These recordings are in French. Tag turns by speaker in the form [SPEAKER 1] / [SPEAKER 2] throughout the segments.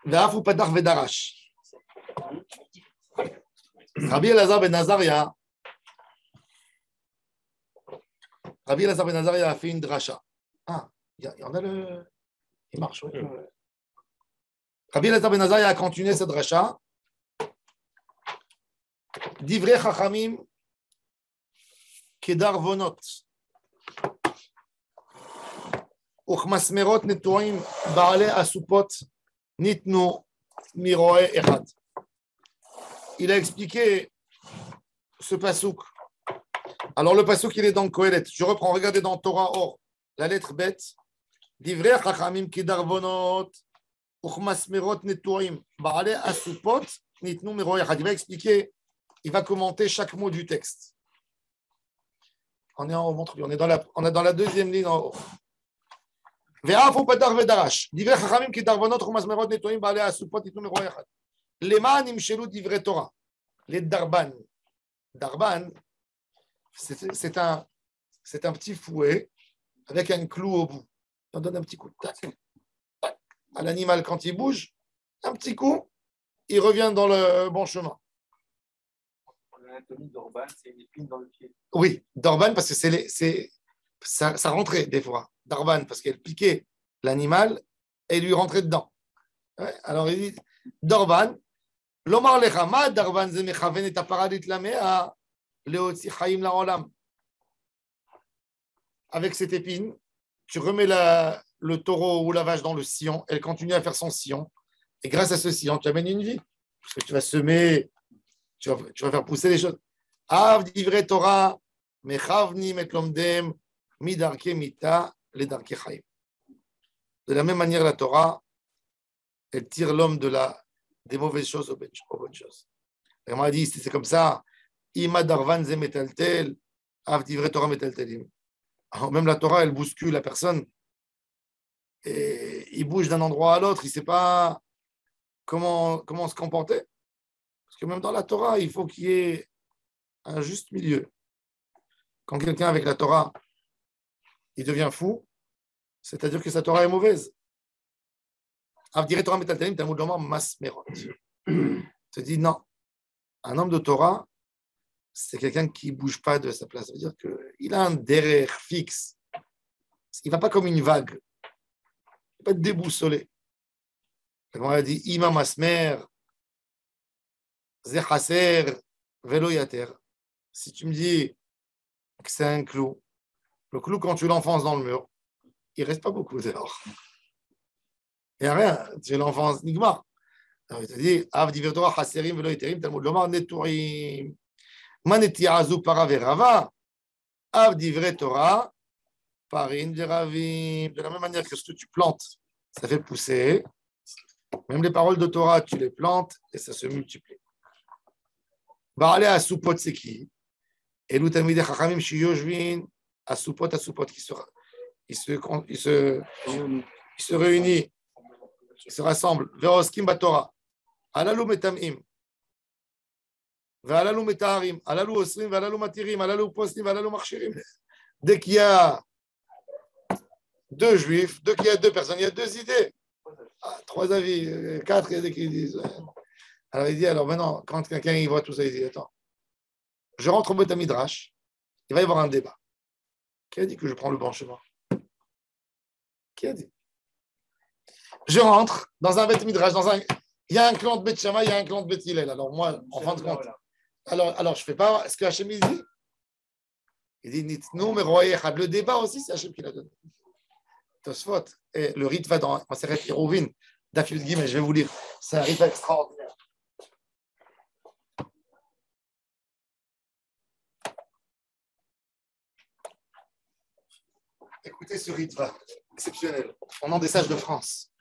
[SPEAKER 1] ואף הוא פתח ודרש. רבי אלעזר בן עזריה, a fait une dracha. Ah, il y en a le... Il marche, oui. Rabbi Elazar ben Azariah a continué cette dracha. Divrei Chachamim kedar vonot. וכמסמרות נטועים בעלי הסופות ניתנו מרועה אחד. Il a expliqué ce pasouk. Alors le pasouk, il est dans Kohelet. Je reprends, regardez dans Torah Or, la lettre bête. Divrei Chachamim kedar vonot וכמסמרות נטועים בעלי הסופות ניתנו מרועה אחד. Il va expliquer, il va commenter chaque mot du texte. On est en haut, montre-lui, on est dans la deuxième ligne en haut. ואף הוא פתח ודרש, דברי חכמים כדרבנות ומזמרות נטועים בעלי הסופות ניתנו מרועה אחד. למה נמשלו דברי תורה? לדרבן. דרבן, c'est un petit fouet avec un clou au bout. On donne un petit coup de tac. À l'animal quand il bouge, un petit coup, il revient dans le bon chemin.
[SPEAKER 2] L'anatomie d'Orban, c'est une épine dans le pied.
[SPEAKER 1] Oui, d'Orban parce que ça rentrait des fois. D'Orban parce qu'elle piquait l'animal et lui rentrait dedans. Ouais, alors il dit d'Orban, l'omar lechama d'Orban ze mechaven et aparadit lamea leotzi chaim laolam. Avec cette épine, tu remets le taureau ou la vache dans le sillon, elle continue à faire son sillon, et grâce à ce sillon, tu amènes une vie, parce que tu vas semer, tu vas faire pousser les choses. Av divrei Torah, mechavni met lomdem, midarke mita, le darke chaim. De la même manière, la Torah, elle tire l'homme des mauvaises choses aux bonnes choses. Et on m'a dit, c'est comme ça, ima darvan ze metaltel, av divrei Torah metaltelim. Même la Torah, elle bouscule la personne. Et il bouge d'un endroit à l'autre, il ne sait pas comment se comporter. Parce que même dans la Torah, il faut qu'il y ait un juste milieu. Quand quelqu'un avec la Torah, il devient fou, c'est-à-dire que sa Torah est mauvaise. Avdirei Torah metaltelim, Talmud lomar masmerot. Tu dis non. Un homme de Torah, c'est quelqu'un qui ne bouge pas de sa place. Ça veut dire qu'il a un derrière fixe. Il ne va pas comme une vague. Il ne va pas être déboussolé. On a dit Ima masmer, ze chaser, velo yater. Si tu me dis que c'est un clou, le clou, quand tu l'enfonces dans le mur, il ne reste pas beaucoup dehors. Il n'y a rien. Tu l'enfonces, nigmar. Alors, il te dit Av divrei Torah chaserim velo yaterim, Talmud lomar neturim. Manetiazu para verava, av divrei Torah, parin veravim. De la même manière que ce que tu plantes, ça fait pousser. Même les paroles de Torah, tu les plantes et ça se multiplie. Ba'alei asupot c'est qui? Elu talmidei chachamim sheyoshvin asupot qui se réunissent, ils se rassemblent. Ve'oskim baTorah, alalu metamim. והללו מתארים, הללו אוסרים והללו מתירים, הללו פוסטים והללו מכשירים. Dès qu'il y a deux juifs, dès qu'il y a deux personnes, il y a deux idées. Trois avis, quatre, il y a des qui disent. Alors il dit, alors maintenant, quand quelqu'un y voit tout ça, il dit, attends, je rentre au Beth Midrash, il va y avoir un débat. Qui a dit que je prends le bon chemin? Qui a dit? Je rentre dans un Beth Midrash, il y a un clan de Beth Shammai, il y a un clan de Beth Hillel. Alors moi, en fin de compte, alors je ne fais pas ce que Hachem dit. Il dit Nitnu meroye echad. Le débat aussi, c'est Hachem qui l'a donné. Tosfot. Et le rite va dans Maseret Yeruvin, Daf Yud Gimel, je vais vous lire. C'est un rite extraordinaire. Écoutez ce rite va exceptionnel. Au nom des sages de France.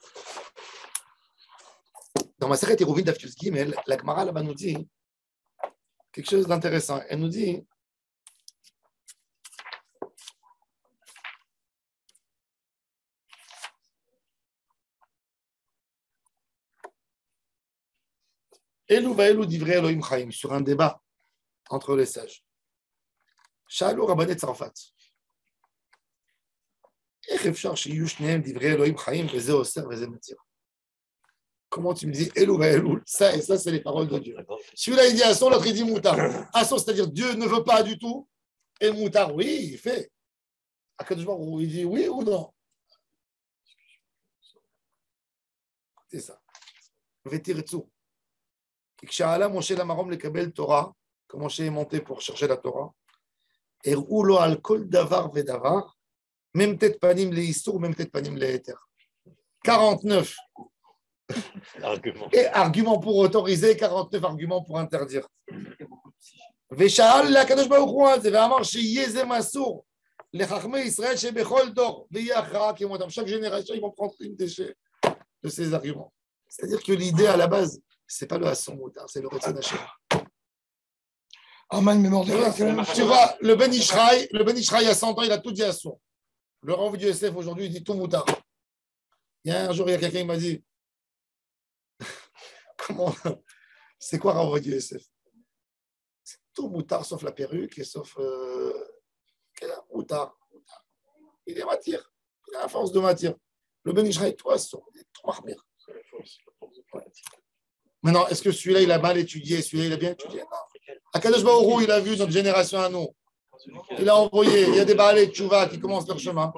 [SPEAKER 1] Dans Maseret Yeruvin, Daf Yud Gimel, la Gemara là-bas nous dit quelque chose d'intéressant. Elle nous dit Elou va'elou divrei Elohim chaim, sur un débat entre les sages. Shalou Rabbané Tzarfat. איך אפשר שיהיו שניהם דברי אלוהים חיים וזה אוסר וזה מתיר? Comment tu me dis Elou, Elou? Ça, et ça, c'est les paroles de Dieu. Celui-là, il dit Asson, l'autre, il dit Moutar. Asson, c'est-à-dire Dieu ne veut pas du tout. Et Moutar, oui, il fait. À quel moment il dit oui ou non? C'est ça. Vetirtsu. כשעלה משה למרום לקבל תורה, quand Moshe est monté pour chercher la Torah, הראו לו על כל דבר ודבר, מ"ט פנים לאיסור, מ"ט פנים להיתר. 49 et arguments pour autoriser, 49 arguments pour interdire. ושאל לקדוש ברוך הוא על זה, ואמר שיהיה זה מסור לחכמי ישראל שבכל דור, ויהיה הכרעה כמותם. Chaque génération, ils vont prendre une de ces arguments. C'est-à-dire que l'idée à la base, c'est pas le Hasson Moutard, c'est le Retzon Hashem. Tu vois, le Ben Ishraï, à 100 ans, il a tout dit Hasson. Le Rav du Yosef aujourd'hui, il dit tout Moutard. Il y a un jour, il y a quelqu'un qui m'a dit comment c'est quoi Rav du Yosef? C'est tout Moutard sauf la perruque et sauf Moutard. Il est matière. Il a la force de matière. Le Ben Ishraï, toi, Hasson, il est tout marmire. Maintenant, est-ce que celui-là, il a mal étudié, celui-là, il a bien étudié? Non. Akadosh Baruch Hu, il a vu notre génération à nous. Il a envoyé, il y a des Baalei Tchouva qui commencent leur chemin.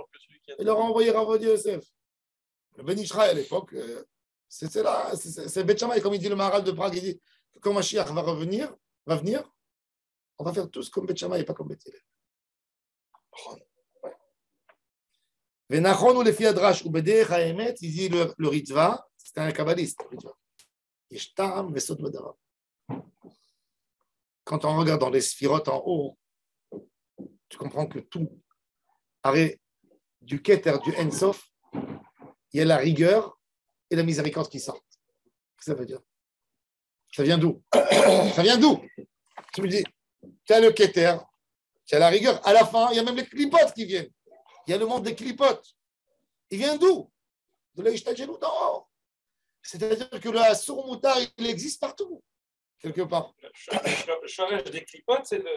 [SPEAKER 1] Il leur a envoyé Rav Yosef. Le Ben Ishraï, à l'époque, c'est Bet Shammai, comme il dit le Maharal de Prague, il dit que quand Mashiach va venir, on va faire tous comme Bet Shammai et pas comme Bet Hillel. Venachon ou les Fiadrash ou Bederech Haemet, il dit le Ritva, c'est un kabbaliste, le Ritva. Quand on regarde dans les sphirotes en haut, tu comprends que tout, du Keter, du Ensof, il y a la rigueur et la miséricorde qui sortent. Qu'est-ce que ça veut dire? Ça vient d'où? Ça vient d'où? Tu me dis, tu as le Keter, tu as la rigueur. À la fin, il y a même les clipotes qui viennent. Il y a le monde des clipotes. Il vient d'où? De la Ishtajelou d'en haut. C'est-à-dire que le Assour Moutar, il existe partout, quelque part.
[SPEAKER 2] Le charrage des clipotes, c'est le.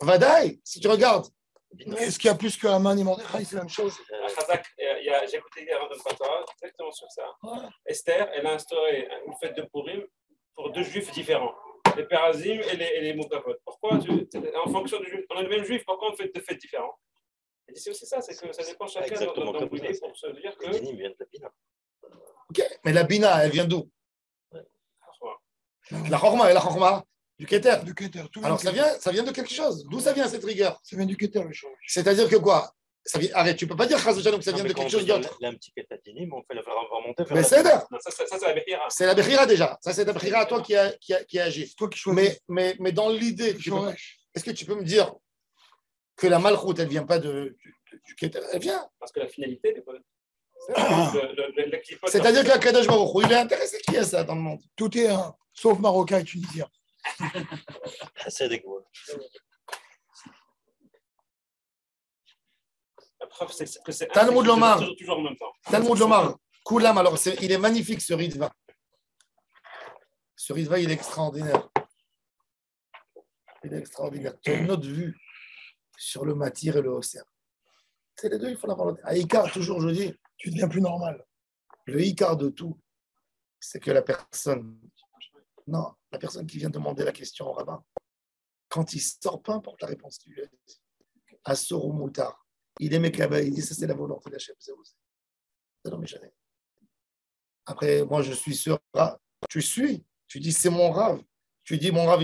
[SPEAKER 1] Vadaï, si tu regardes.
[SPEAKER 3] Est-ce qu'il y a plus que Haman et Mordechai, c'est la même chose?
[SPEAKER 2] À Khazak, j'ai écouté hier un Patra, exactement sur ça. Ouais. Esther, elle a instauré une fête de Purim pour deux juifs différents, les Perazim et les Moukavot. Pourquoi en fonction du juif, on a le même juif, pourquoi on fait deux fêtes différentes? Et c'est aussi ça, c'est que ça dépend chacun dans l'idée pour se dire que.
[SPEAKER 1] Ok, mais la Bina, elle vient d'où? La Chorma, et la Chorma du Keter.
[SPEAKER 3] Du Keter.
[SPEAKER 1] Alors ça vient de quelque chose. D'où ça vient cette rigueur?
[SPEAKER 3] Ça vient du Keter, le change.
[SPEAKER 1] C'est-à-dire que quoi? Arrête, tu ne peux pas dire que ça vient de quelque chose d'autre.
[SPEAKER 4] Un petit Ketatini, mais on fait la faire remonter.
[SPEAKER 1] Mais c'est ça,
[SPEAKER 2] c'est la Bechira.
[SPEAKER 1] C'est la Bechira déjà. Ça, c'est la Bechira à toi qui agit.
[SPEAKER 3] C'est toi qui choisis.
[SPEAKER 1] Mais dans l'idée, est-ce que tu peux me dire que la Malchoute, elle ne vient pas du Keter? Elle vient.
[SPEAKER 2] Parce que la finalité, des fois.
[SPEAKER 1] C'est-à-dire que la Kadosh Baruch Hu, il est intéressé qui a ça dans le monde?
[SPEAKER 3] Tout est un, sauf Marocain et Tunisien.
[SPEAKER 4] C'est des gros.
[SPEAKER 2] La preuve, c'est que c'est
[SPEAKER 1] Talmud Lomar.
[SPEAKER 2] Toujours en même temps.
[SPEAKER 1] Talmud Lomar. Koulam, alors il est magnifique ce Ritva. Ce Ritva, il est extraordinaire. Il est extraordinaire. Tu as une autre vue sur le Matir et le Hosser. C'est les deux, il faut l'avoir. À Icar, toujours, je dis,
[SPEAKER 3] tu deviens plus normal.
[SPEAKER 1] Le Icar de tout, c'est que la personne qui vient demander la question au rabbin, quand il sort, peu importe la réponse qu'il lui a dit, Assor ou Moutar, il aimait Kaba, il dit ça c'est la volonté d'Hachem, c'est vous. Non, mais jamais. Après, moi je suis sûr, tu suis, tu dis c'est mon rave, tu dis mon rave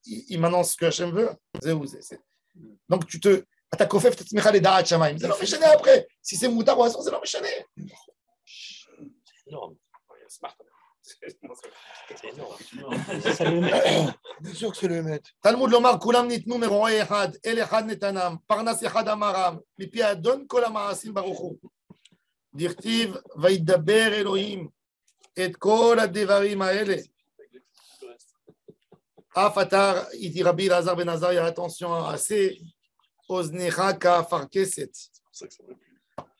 [SPEAKER 1] il m'annonce ce que Hachem veut, c'est vous. Donc tu te. אתה כופף את עצמך לדעת שמיים, זה לא משנה après. Si c'est מותר או אסור, זה לא משנה.
[SPEAKER 3] Bien sûr que c'est le Hémet.
[SPEAKER 1] תלמוד לומר, כולם ניתנו מרועי אחד, אל אחד נתנם, פרנס אחד אמרם, מפי אדון כל המעשים ברוך הוא. דכתיב, וידבר אלוהים את כל הדברים האלה. אף אתר, איתי רבי אלעזר בן עזריה, attention, assez אוזנך כאפרכסת.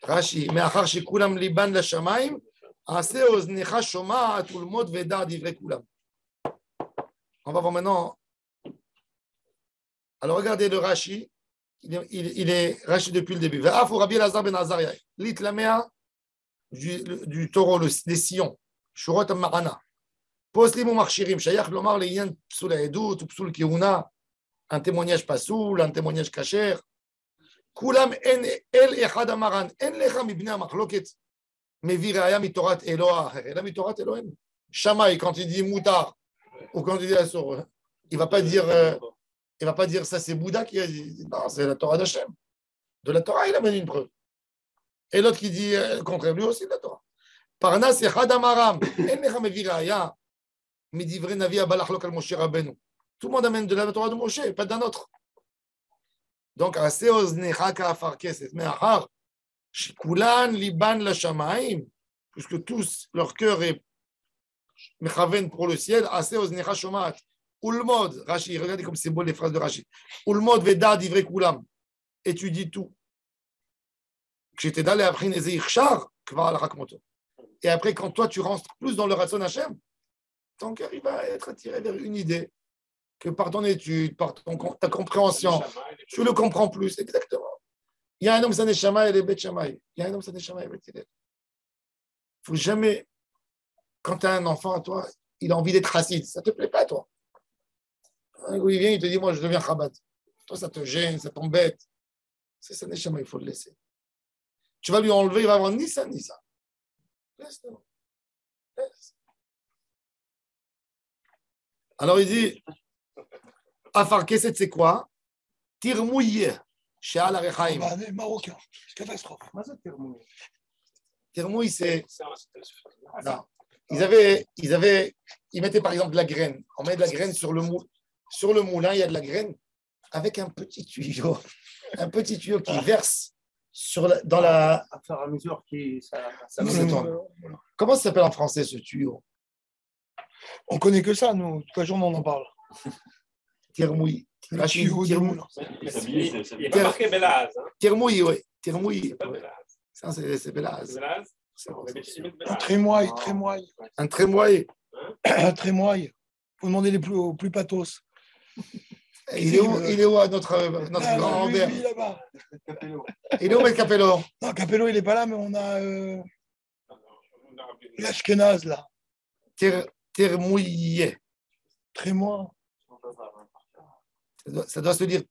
[SPEAKER 1] רש"י, מאחר שכולם ליבן לשמיים, עשה אוזנך שומעת ולמוד ודע דברי כולם. On va voir maintenant. Alors regardez le Rashi, il est Rashi depuis le début. Ve'afu Rabbi Elazar ben Azaria, l'itlamea du taureau, des sillons. שורות המענה. פוסלים ומכשירים, שייך לומר לעניין פסול העדות ופסול כהונה, un témoignage פסול, un témoignage כשר. כולם אין אל אחד המרן, אין לך מבני המחלוקת מביא ראיה מתורת אלוה אחר, אלא מתורת אלוהינו. שמאי, quand il dit moutard, ou quand il dit assour, il va pas dire ça c'est Bouddha qui a dit, non, c'est la Torah d'Hachem. De la Torah, il amène une preuve. Et l'autre qui dit le contraire, lui aussi de la Torah. Parnas echad amaram, en lecha mevi raya, midivre navi abalachlok al Moshe Rabbeinu. Tout le monde amène de la Torah de Moshe, pas d'un autre. Donc, assez oznecha ka'afar keset, mais achar, shikulan liban la shamaim, puisque tous, leur cœur est mechaven pour le ciel, assez oznecha shomat, ulmod, Rashi, regardez comme c'est beau les phrases de Rashi, ulmod vedad ivre kulam, étudie tout. Et après, quand toi tu rentres plus dans le Ratson Hashem, ton cœur il va être attiré vers une idée que par ton étude, par ta compréhension, tu le comprends plus. Exactement. Il y a un homme, c'est Neshama et les Bet Shamaï. Il y a un homme, c'est Neshama et Bet Hillel. Il ne faut jamais, quand tu as un enfant à toi, il a envie d'être Hassid. Ça ne te plaît pas, toi. Un coup, il vient, il te dit, moi, je deviens Chabad. Toi, ça te gêne, ça t'embête. C'est ça, Neshama, il faut le laisser. Tu vas lui enlever, il va avoir ni ça, ni ça. Laisse-le. Laisse. Alors, il dit, Afar Keset, c'est quoi? Tirmouye, Sheal Arechaim.
[SPEAKER 3] Les Marocains, c'est catastrophe.
[SPEAKER 1] Tirmouille, c'est. Non. Ils mettaient par exemple de la graine. On met de la graine sur le moulin, il y a de la graine avec un petit tuyau qui verse dans la.
[SPEAKER 5] À fur et à mesure
[SPEAKER 1] Ça se tourne. Comment ça s'appelle en français ce tuyau?
[SPEAKER 3] On connaît que ça, nous. Toute la journée, on en parle.
[SPEAKER 1] Tirmouille.
[SPEAKER 3] Le tuyau du moulin.
[SPEAKER 2] Il n'est pas marqué Belaz.
[SPEAKER 1] Tirmouille, oui. Tirmouille.
[SPEAKER 2] C'est pas Belaz.
[SPEAKER 1] Ça, c'est Belaz.
[SPEAKER 2] C'est Belaz.
[SPEAKER 1] C'est bon.
[SPEAKER 3] Un trémoille.
[SPEAKER 1] Un trémoille.
[SPEAKER 3] Un trémoille. Il faut demander aux plus pathos.
[SPEAKER 1] Il est où notre grand-père?
[SPEAKER 3] Lui, là-bas.
[SPEAKER 1] Il est où, M. Capello?
[SPEAKER 3] Non, Capello, il n'est pas là, mais on a l'Ashkenaz, là.
[SPEAKER 1] Tirmouille.
[SPEAKER 3] Trémoille.
[SPEAKER 1] Ça doit se dire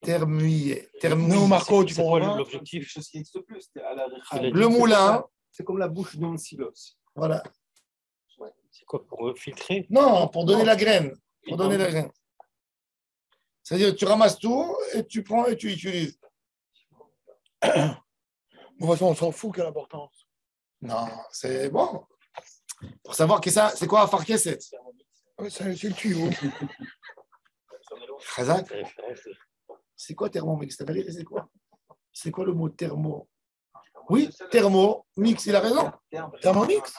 [SPEAKER 1] termouillé.
[SPEAKER 3] Non, Marco, tu
[SPEAKER 4] C'est
[SPEAKER 3] comprends
[SPEAKER 4] quoi
[SPEAKER 3] pas?
[SPEAKER 4] l'objectif?
[SPEAKER 5] Chose qui n'existe plus. C'était à la
[SPEAKER 1] Le moulin.
[SPEAKER 5] C'est comme la bouche d'un silos.
[SPEAKER 1] Voilà.
[SPEAKER 4] C'est quoi, pour filtrer?
[SPEAKER 1] Non, pour donner la graine. Pour donner la graine. C'est-à-dire que tu ramasses tout et tu prends et tu utilises.
[SPEAKER 3] De toute façon, on s'en fout quelle importance.
[SPEAKER 1] Non, c'est bon. Pour savoir que ça, c'est quoi Afar Keset?
[SPEAKER 3] Ouais, c'est le tuyau.
[SPEAKER 1] Khazak. C'est quoi thermomix? T'as pas dit c'est quoi? C'est quoi le mot thermo? Oui, thermo, mix, il a raison.
[SPEAKER 3] Thermomix?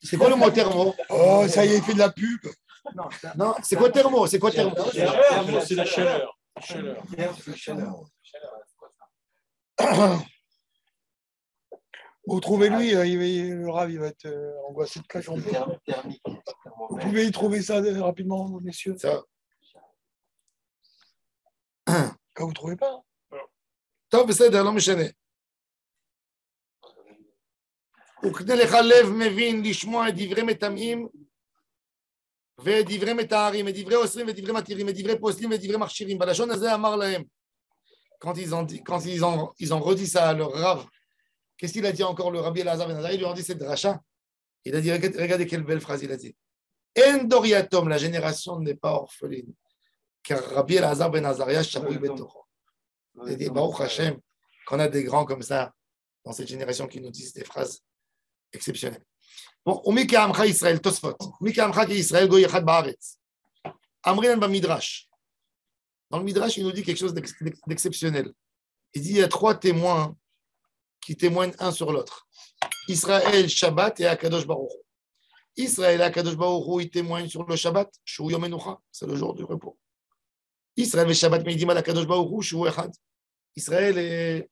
[SPEAKER 1] C'est quoi le mot thermo?
[SPEAKER 3] Oh, ça y est, il fait de la pub.
[SPEAKER 1] Non, c'est quoi thermo? C'est quoi thermo?
[SPEAKER 2] C'est la chaleur.
[SPEAKER 3] Vous trouvez-lui, le Rav, il va être angoissé toute la journée. Vous pouvez y trouver ça rapidement, messieurs?
[SPEAKER 1] Ça.
[SPEAKER 3] Quand vous ne trouvez pas.
[SPEAKER 1] טוב, בסדר, לא משנה. וכדי לך לב מבין לשמוע את דברי מטמאים ואת דברי מטהרים, את דברי אוסרים ואת דברי מתירים, את דברי פוסלים ואת דברי מכשירים. בלשון הזה אמר להם, quand ils ont redit ça à leur Rav, qu'est-ce qu'il a dit encore le Rabbi Elazar Ben Azariah? Il lui a dit cette dracha. Il a dit, regardez quelle belle phrase il a dit. En doriatom, la génération n'est pas orpheline. Car Rabbi Elazar Ben Azariah, Shaboui Betocho. Il a dit, Baruch Hashem, qu'on a des grands comme ça dans cette génération qui nous disent des phrases exceptionnelles. Bon, Umika Amcha Israël, Tosfot. Umika Amcha Israël, Goy Echad Baaretz. Amrinan Ba Midrash. Dans le Midrash, il nous dit quelque chose d'exceptionnel. Il dit, il y a 3 témoins qui témoignent un sur l'autre. Israël, Shabbat et Akadosh Baruch Hu. Israël et Akadosh Baruch Hu, ils témoignent sur le Shabbat, Shu Yom Menucha, c'est le jour du repos. Israël et Shabbat, mais il dit mal Akadosh Baruch Hu, Shu Echad. Israël et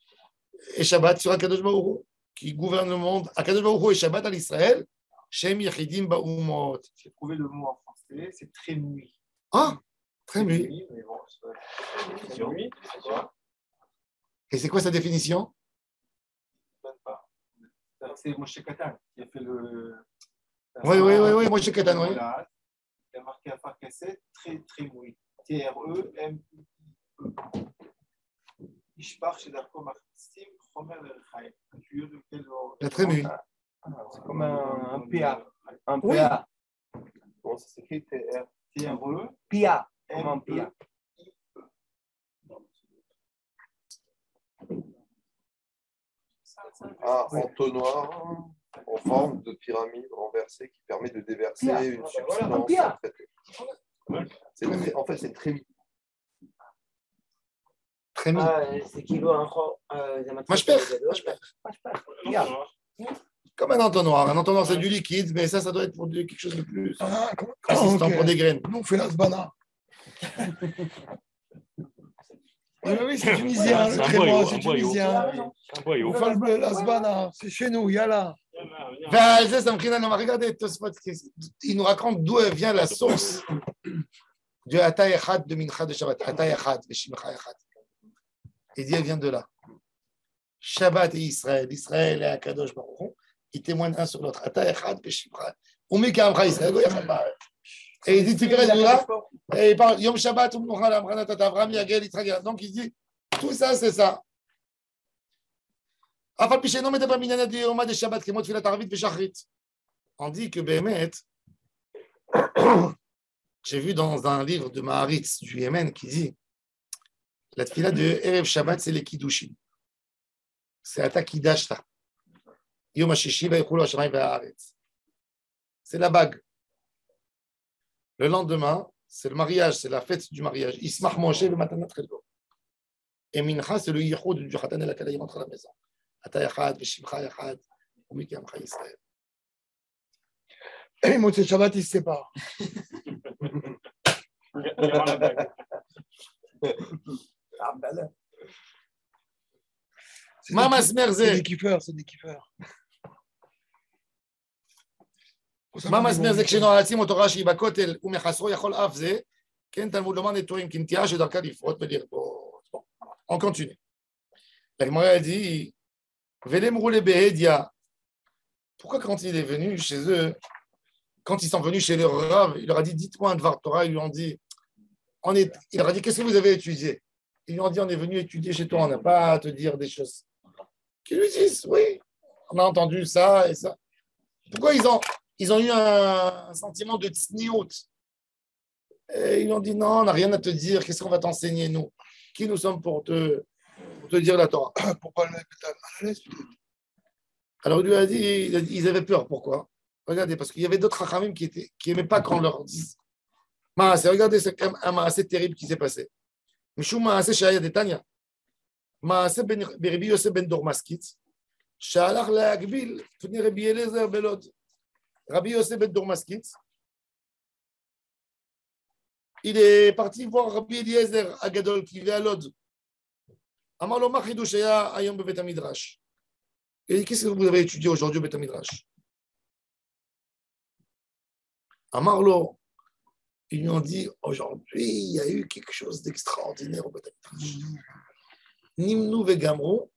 [SPEAKER 1] Shabbat sur Akadosh Baruch Hu, qui gouverne le monde. Akadosh Baruch Hu et Shabbat à l'Israël, Shem Yechidim Ba'umot.
[SPEAKER 5] J'ai trouvé le mot en français, c'est très nuit.
[SPEAKER 1] Ah, très bien.
[SPEAKER 5] Mais bon,
[SPEAKER 1] Et c'est quoi sa définition?
[SPEAKER 5] c'est Moshe Katan qui a fait le.
[SPEAKER 1] Oui, Moshe Katan, oui.
[SPEAKER 5] Voilà. Il a marqué à Farkasset, très, très mouillé. T-R-E-M-I-E. Ishpar chez Darko Martissim, Chomer Lerchaim. Un tuyau de lequel.
[SPEAKER 1] La très mû.
[SPEAKER 5] C'est comme un PA. Un
[SPEAKER 1] Oui.
[SPEAKER 5] PA. Comment ça s'écrit? T-R-E. PA. Comme un PA.
[SPEAKER 6] Entonnoir en forme de pyramide renversée qui permet de déverser une substance. En fait, c'est très mû.
[SPEAKER 1] Très mû.
[SPEAKER 7] זה כאילו זה מתחיל
[SPEAKER 1] Mashper. Comme un entonnoir. Un entonnoir, c'est du liquide, mais ça doit être pour quelque chose de plus consistant, pour des graines.
[SPEAKER 3] Nous, on fait la sbana. Oui, c'est tunisien, le crément, c'est tunisien. On fait la sbana, c'est chez nous, yalla.
[SPEAKER 1] Regardez, il nous raconte d'où vient la source de Ata Echad de Mincha de Shabbat. Ata Echad, Shimcha Echad. Il dit, elle vient de là. Shabbat et Israël. Israël et Akadosh Baruch Hu, ils témoignent un sur l'autre. Ata Echad, Shimcha. Umika Israël. Et il dit, tu verrais de là. Et il parle, Yom Shabbat, Avram, Yagel, Yitzhak. Donc il dit, tout ça, c'est ça. On dit que Béhémet, j'ai vu dans un livre de Maharitz du Yémen qui dit la tefila de Erev Shabbat, c'est les Kiddushin. C'est Ata Kiddashta. Yom HaShishi vayechulu Hashamayim va'aretz. C'est la bague. Le lendemain, c'est le mariage, c'est la fête du mariage. Ismach Moshe le matanat chelko. Et Mincha, c'est le yichud du Khatan et la Kala, il rentre à la maison. Ata Echad, Veshimcha Echad, Umiki Amcha Yisrael.
[SPEAKER 3] Et Motzei Shabbat, ils se séparent.
[SPEAKER 1] Mamas Merze.
[SPEAKER 3] C'est des kiffeurs, c'est des kiffeurs.
[SPEAKER 1] Mamas Merze, כשנו רצים אותו רש"י בכותל ומחסרו יכול אף זה, כן תלמוד לומר נטועים כנטייה שדרכה לפרוט ולרפות. On continue. La Gemara dit, Velem roulé Behedia. Pourquoi quand il est venu chez eux, quand ils sont venus chez le Rav, il leur a dit, dites-moi un Dvar Torah, ils lui ont dit, il leur a dit, qu'est-ce que vous avez étudié? Ils lui ont dit, on est venu étudier chez toi, on n'a pas à te dire des choses. Qu'ils lui disent, oui, on a entendu ça et ça. Pourquoi ils ont eu un sentiment de tsniout? Et ils lui ont dit, non, on n'a rien à te dire, qu'est-ce qu'on va t'enseigner, nous? Qui nous sommes pour te dire la Torah?
[SPEAKER 3] Pour pas le mettre mal à l'aise.
[SPEAKER 1] Alors il lui a dit, ils avaient peur, pourquoi? Regardez, parce qu'il y avait d'autres Chachamim qui n'aimaient pas qu'on leur dise. Regardez, c'est quand même un assez terrible qui s'est passé. Mishum Maaseh Shaya de Tanya. Maaseh Berbi Yosef ben Dormaskitz. Shalach Leagbil, Pnei Rabbi Eliezer Belod. Rabbi Yosef ben Dormaskitz. Il est parti voir Rabbi Eliezer Agadol qui vit à Lod. Amar lo ma chidush haya hayom bebet hamidrash. Il dit, qu'est-ce que vous avez étudié aujourd'hui au Bet Hamidrash? Amarlo, ils lui ont dit, aujourd'hui, il y a eu quelque chose d'extraordinaire au Bet Hamidrash. Nimnu vegamru,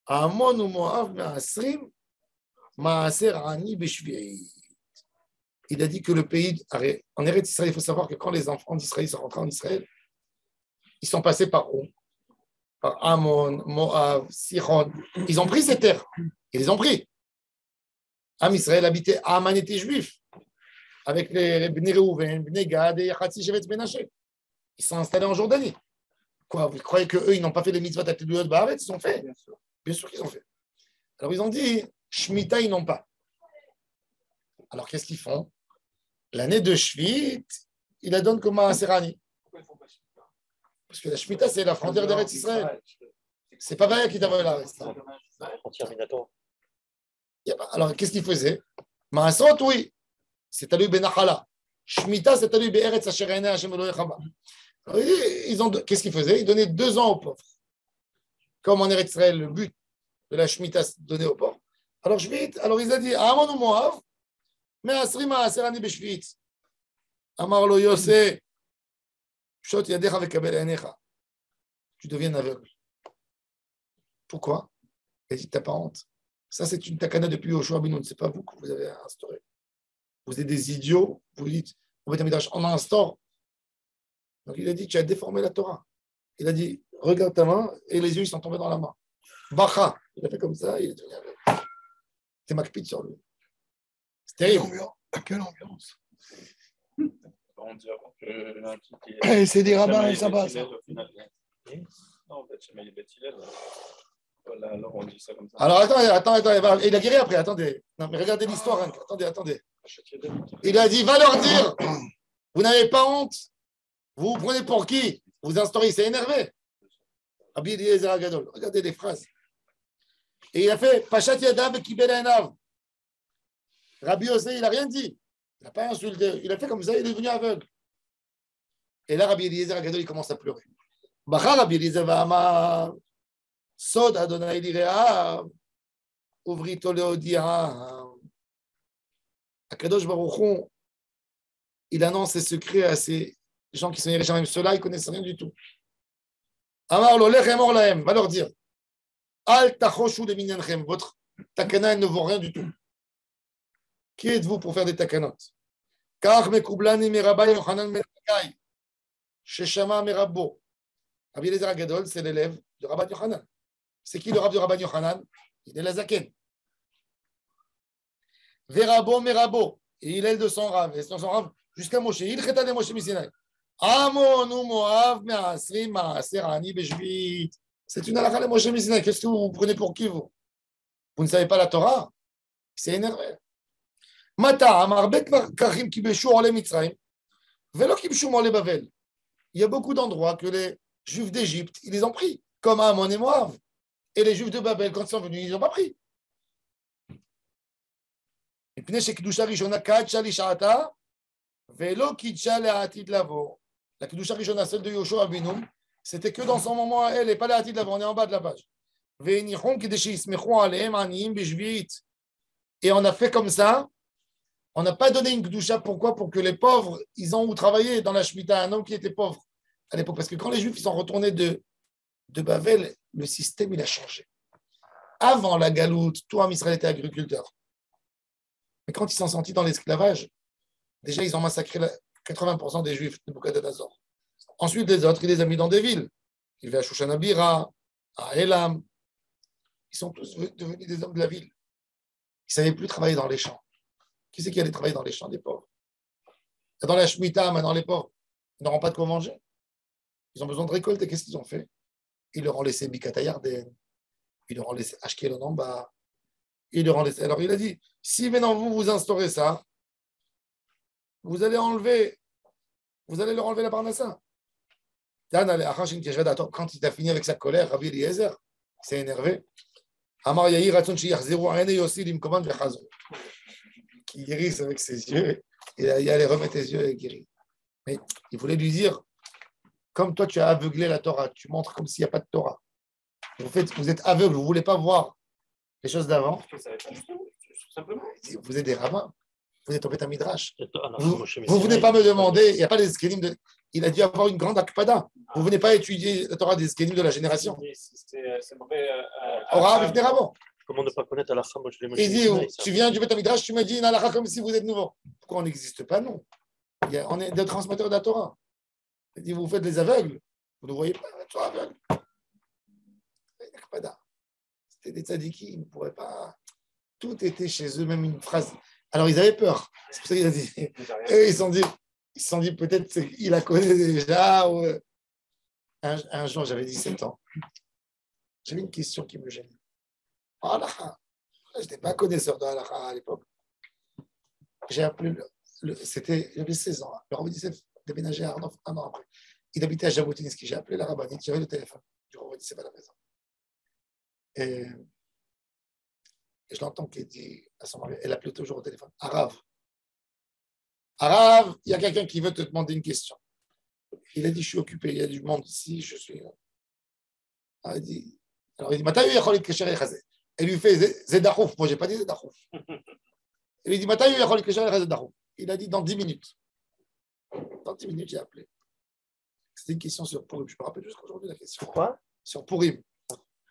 [SPEAKER 1] Amon ou Moav me'asrim, ma'aser ani b'shvi'it. Il a dit que le pays, en Eretz Israël, il faut savoir que quand les enfants d'Israël sont rentrés en Israël, ils sont passés par où? Par Amon, Moab, Sichon. Ils ont pris ces terres. Ils les ont pris. Am Israël habitait, Aman était juif. Avec les Bnei Reuven, Bnei Gad et Yachatzi Shevetz Benaché. Ils sont installés en Jordanie. Quoi, vous croyez qu'eux, ils n'ont pas fait les mitzvot à Tedouot Baaretz? Ils ont fait. Bien sûr qu'ils ont fait. Alors ils ont dit, Shemitah, ils n'ont pas. Alors qu'est-ce qu'ils font? L'année de Shvit, ils la donnent comme un Serani. Parce que la Shemitah, c'est la frontière d'Eretz Israël. C'est pas vrai qu'il t'avait là.
[SPEAKER 4] Frontière Minato.
[SPEAKER 1] Alors, qu'est-ce qu'il faisait? Maasot, oui. C'est à lui Benachala. Shemitah, c'est à lui Be'eretz Asher Einei Hashem Elohei Chama. Qu'est-ce qu'ils faisaient? Ils donnaient 2 ans aux pauvres. Comme en Eretz Israël, le but de la Shemitah, c'est de donner aux pauvres. Alors, Shvit, alors ils ont dit, Amon ou Moav, mais Asri Maaser Ani Beshvit. Amar lo Yosef. Tu deviens aveugle. Pourquoi? Il dit, t'as pas honte. Ça, c'est une takana depuis Yoshua Binoun. Ce n'est pas vous que vous avez instauré. Vous êtes des idiots. Vous dites, on instaure. Donc il a dit, tu as déformé la Torah. Il a dit, regarde ta main, et les yeux, ils sont tombés dans la main. Bacha. Il a fait comme ça, il est devenu aveugle. C'est Makpid sur lui. C'est terrible.
[SPEAKER 3] Quelle ambiance.
[SPEAKER 2] On dirait
[SPEAKER 3] C'est des rabbins sympas, ça.
[SPEAKER 2] Non, en fait, Shemaï Bethilel. Voilà, alors on dit ça comme ça.
[SPEAKER 1] Alors attends, il a guéri après, attendez. Non, mais regardez l'histoire, hein. Attendez. Il a dit, va leur dire, vous n'avez pas honte, vous vous prenez pour qui? Vous instaurez, il s'est énervé. Rabbi Eliezer Agadol, regardez les phrases. Et il a fait, Pachat Yadav Kibel Enav. Rabbi Osei, il n'a rien dit. Il n'a pas insulté. Il a fait comme ça, il est devenu aveugle. Et là, Rabbi Eliezer Agadol, il commence à pleurer. Bacha Rabbi Eliezer Va'amar. Sod Adonai Lirea, Ouvrito Leodia. Akadosh Baruch Hu, il annonce ses secrets à ces gens qui sont érigés, même ceux-là, ils ne connaissent rien du tout. Amar lo lechem or lahem, va leur dire Al tachoshu de minyanchem, votre takana ne vaut rien du tout. Qui êtes-vous pour faire des takanot? Car mekublani merabba Yochanan Menakai, sheshama merabbo. Rabbi Eliezer Agadol, c'est l'élève de Rabban Yochanan. C'est qui le rab de Rabban Yochanan? Il est la Zaken. Verabo merabo. Et il est de son rab. Et son rab jusqu'à Moshe. Il cheta de Moshe Misinai. Amon ou Moav me'asri ma'aser ani beshvit. C'est une halakha de Moshe Misinai. Qu'est-ce que vous prenez pour qui, vous? Vous ne savez pas la Torah? C'est énervé. Mata amar bet kachim kibeshu ole Mitzrayim. Velo kibeshu ole Bavel. Il y a beaucoup d'endroits que les Juifs d'Égypte, ils les ont pris, comme Amon et Moav. Et les Juifs de Babel, quand ils sont venus, ils n'ont pas pris. La Kedusha Rishona, celle de Yoshua Binoum, c'était que dans son moment à elle, et pas la Hatid Lavo, on est en bas de la page. Et on a fait comme ça, on n'a pas donné une Kedusha, pourquoi? Pour que les pauvres, ils ont où travailler dans la Shemitah, un homme qui était pauvre à l'époque. Parce que quand les Juifs ils sont retournés de Babel, le système il a changé. Avant la galoute, tout Am Israël était agriculteur. Mais quand ils sont sortis dans l'esclavage, déjà ils ont massacré 80% des Juifs de Nabucodonosor. Ensuite, les autres, il les a mis dans des villes. Il va à Shushanabira, à Elam. Ils sont tous devenus des hommes de la ville. Ils ne savaient plus travailler dans les champs. Qui c'est qui allait travailler dans les champs des pauvres? Dans la Shemitah, maintenant les pauvres, ils n'auront pas de quoi manger. Ils ont besoin de récolter. Qu'est-ce qu'ils ont fait? Ils leur ont laissé Bikata Yarden. Ils leur ont laissé Ashkelon en bas. Ils leur ont laissé. Alors il a dit, si maintenant vous instaurez ça, vous allez leur enlever la parnassa. Quand il a fini avec sa colère, Rabbi Eliezer s'est énervé. Qui guérisse avec ses yeux, il allait remettre les yeux et guérir. Mais il voulait lui dire, comme toi tu as aveuglé la Torah, tu montres comme s'il n'y a pas de Torah. Vous êtes aveugle, vous ne voulez pas voir les choses d'avant. Vous êtes des rabbins, vous êtes au Beth Midrash. Vous ne venez pas me demander, il n'y a pas les eskénim de. Il a dû avoir une grande akpada. Vous ne venez pas étudier la Torah des eskénim de la génération.
[SPEAKER 4] Comment ne pas connaître la femme?
[SPEAKER 1] Il dit, tu viens du Beth Midrash, tu me dis une halakha comme si vous êtes nouveau. Pourquoi on n'existe pas, non? On est des transmetteurs de la Torah. Il dit, vous faites des aveugles. Vous ne voyez pas, vous êtes aveugles. C'était des tzadikis, ils ne pourraient pas. Tout était chez eux, même une phrase. Alors ils avaient peur. C'est pour ça qu'il a dit. Et ils se sont dit peut-être qu'il la connaît déjà. Ou... Un jour, j'avais 17 ans. J'avais une question qui me gênait. Halakha. Je n'étais pas connaisseur de halakha à l'époque. J'ai appelé, j'avais 16 ans. Le Rav Dissef déménageait à Arnof un an après. Il habitait à Jabotinsky. J'ai appelé la rabbinite, j'avais le téléphone du Rav Dissef à la maison. Et je l'entends qu'elle dit à son mari, elle appelait toujours au téléphone, Arav, il y a quelqu'un qui veut te demander une question. Il a dit, je suis occupé, il y a du monde ici, je suis... Alors il dit, Matayu Yachol Kesher Echazé. Elle lui fait Zedachouf, moi je n'ai pas dit Zedachouf. Elle lui dit, Matayu Yachol Kesher Zedachouf. Il a dit, dans 10 minutes. Dans 10 minutes, j'ai appelé. C'était une question sur Purim, je me rappelle jusqu'à aujourd'hui la question.
[SPEAKER 7] Quoi?
[SPEAKER 1] Sur Purim.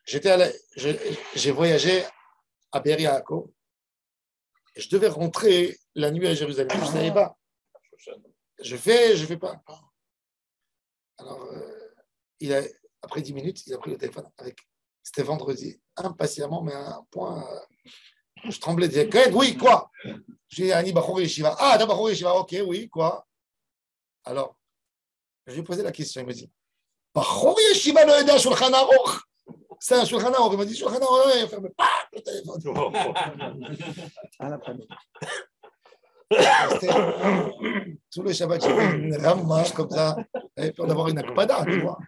[SPEAKER 1] J'ai voyagé à Be'er Yaakov. Et je devais rentrer la nuit à Jérusalem. Je ne savais pas. Je fais pas. Alors, après 10 minutes, il a pris le téléphone. C'était vendredi, impatiemment, mais à un point, je tremblais. Je disais, oui, quoi? J'ai dit, Ani Bachor Yeshiva. Ah, t'as Bachor Yeshiva, ok, oui, quoi? Alors, je lui ai posé la question. Il me dit, Bachor Yeshiva no yeda Shulchan Aruch. C'est un Shulchan Aruch. Il m'a dit, Shulchan Aruch, il a fermé le téléphone. À l'après-midi. Tout le Shabbat, j'ai fait une ramasse comme ça. J'avais peur d'avoir une akpada, tu vois.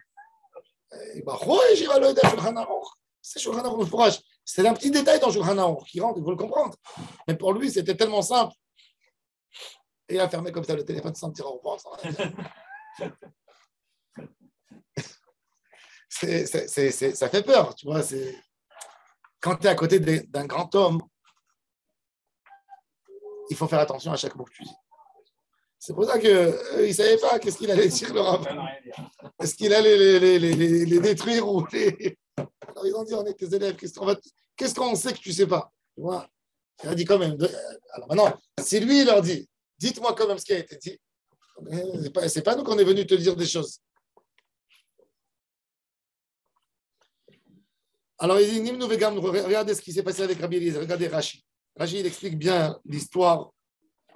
[SPEAKER 1] C'est Shulchan Aruch, le fourrage. C'est un petit détail dans Shulchan Aruch qui rentre, il faut le comprendre. Mais pour lui, c'était tellement simple. Et il a fermé comme ça le téléphone sans tirer au point. Ça fait peur, tu vois. Quand tu es à côté d'un grand homme, il faut faire attention à chaque mot que tu dis. C'est pour ça qu'il ne savait pas qu'est-ce qu'il allait dire le rabbin. Est-ce qu'il allait les détruire ou les... Alors ils ont dit, on est tes élèves, qu'est-ce qu'on sait que tu ne sais pas? Tu vois? Il a dit quand même. Alors maintenant, si lui il leur dit, dites-moi quand même ce qui a été dit, c'est pas nous qu'on est venu te dire des choses. Alors il dit, Nimnu Vegam, regardez ce qui s'est passé avec Rabbi Eliezer, regardez Rashi. Rashi il explique bien l'histoire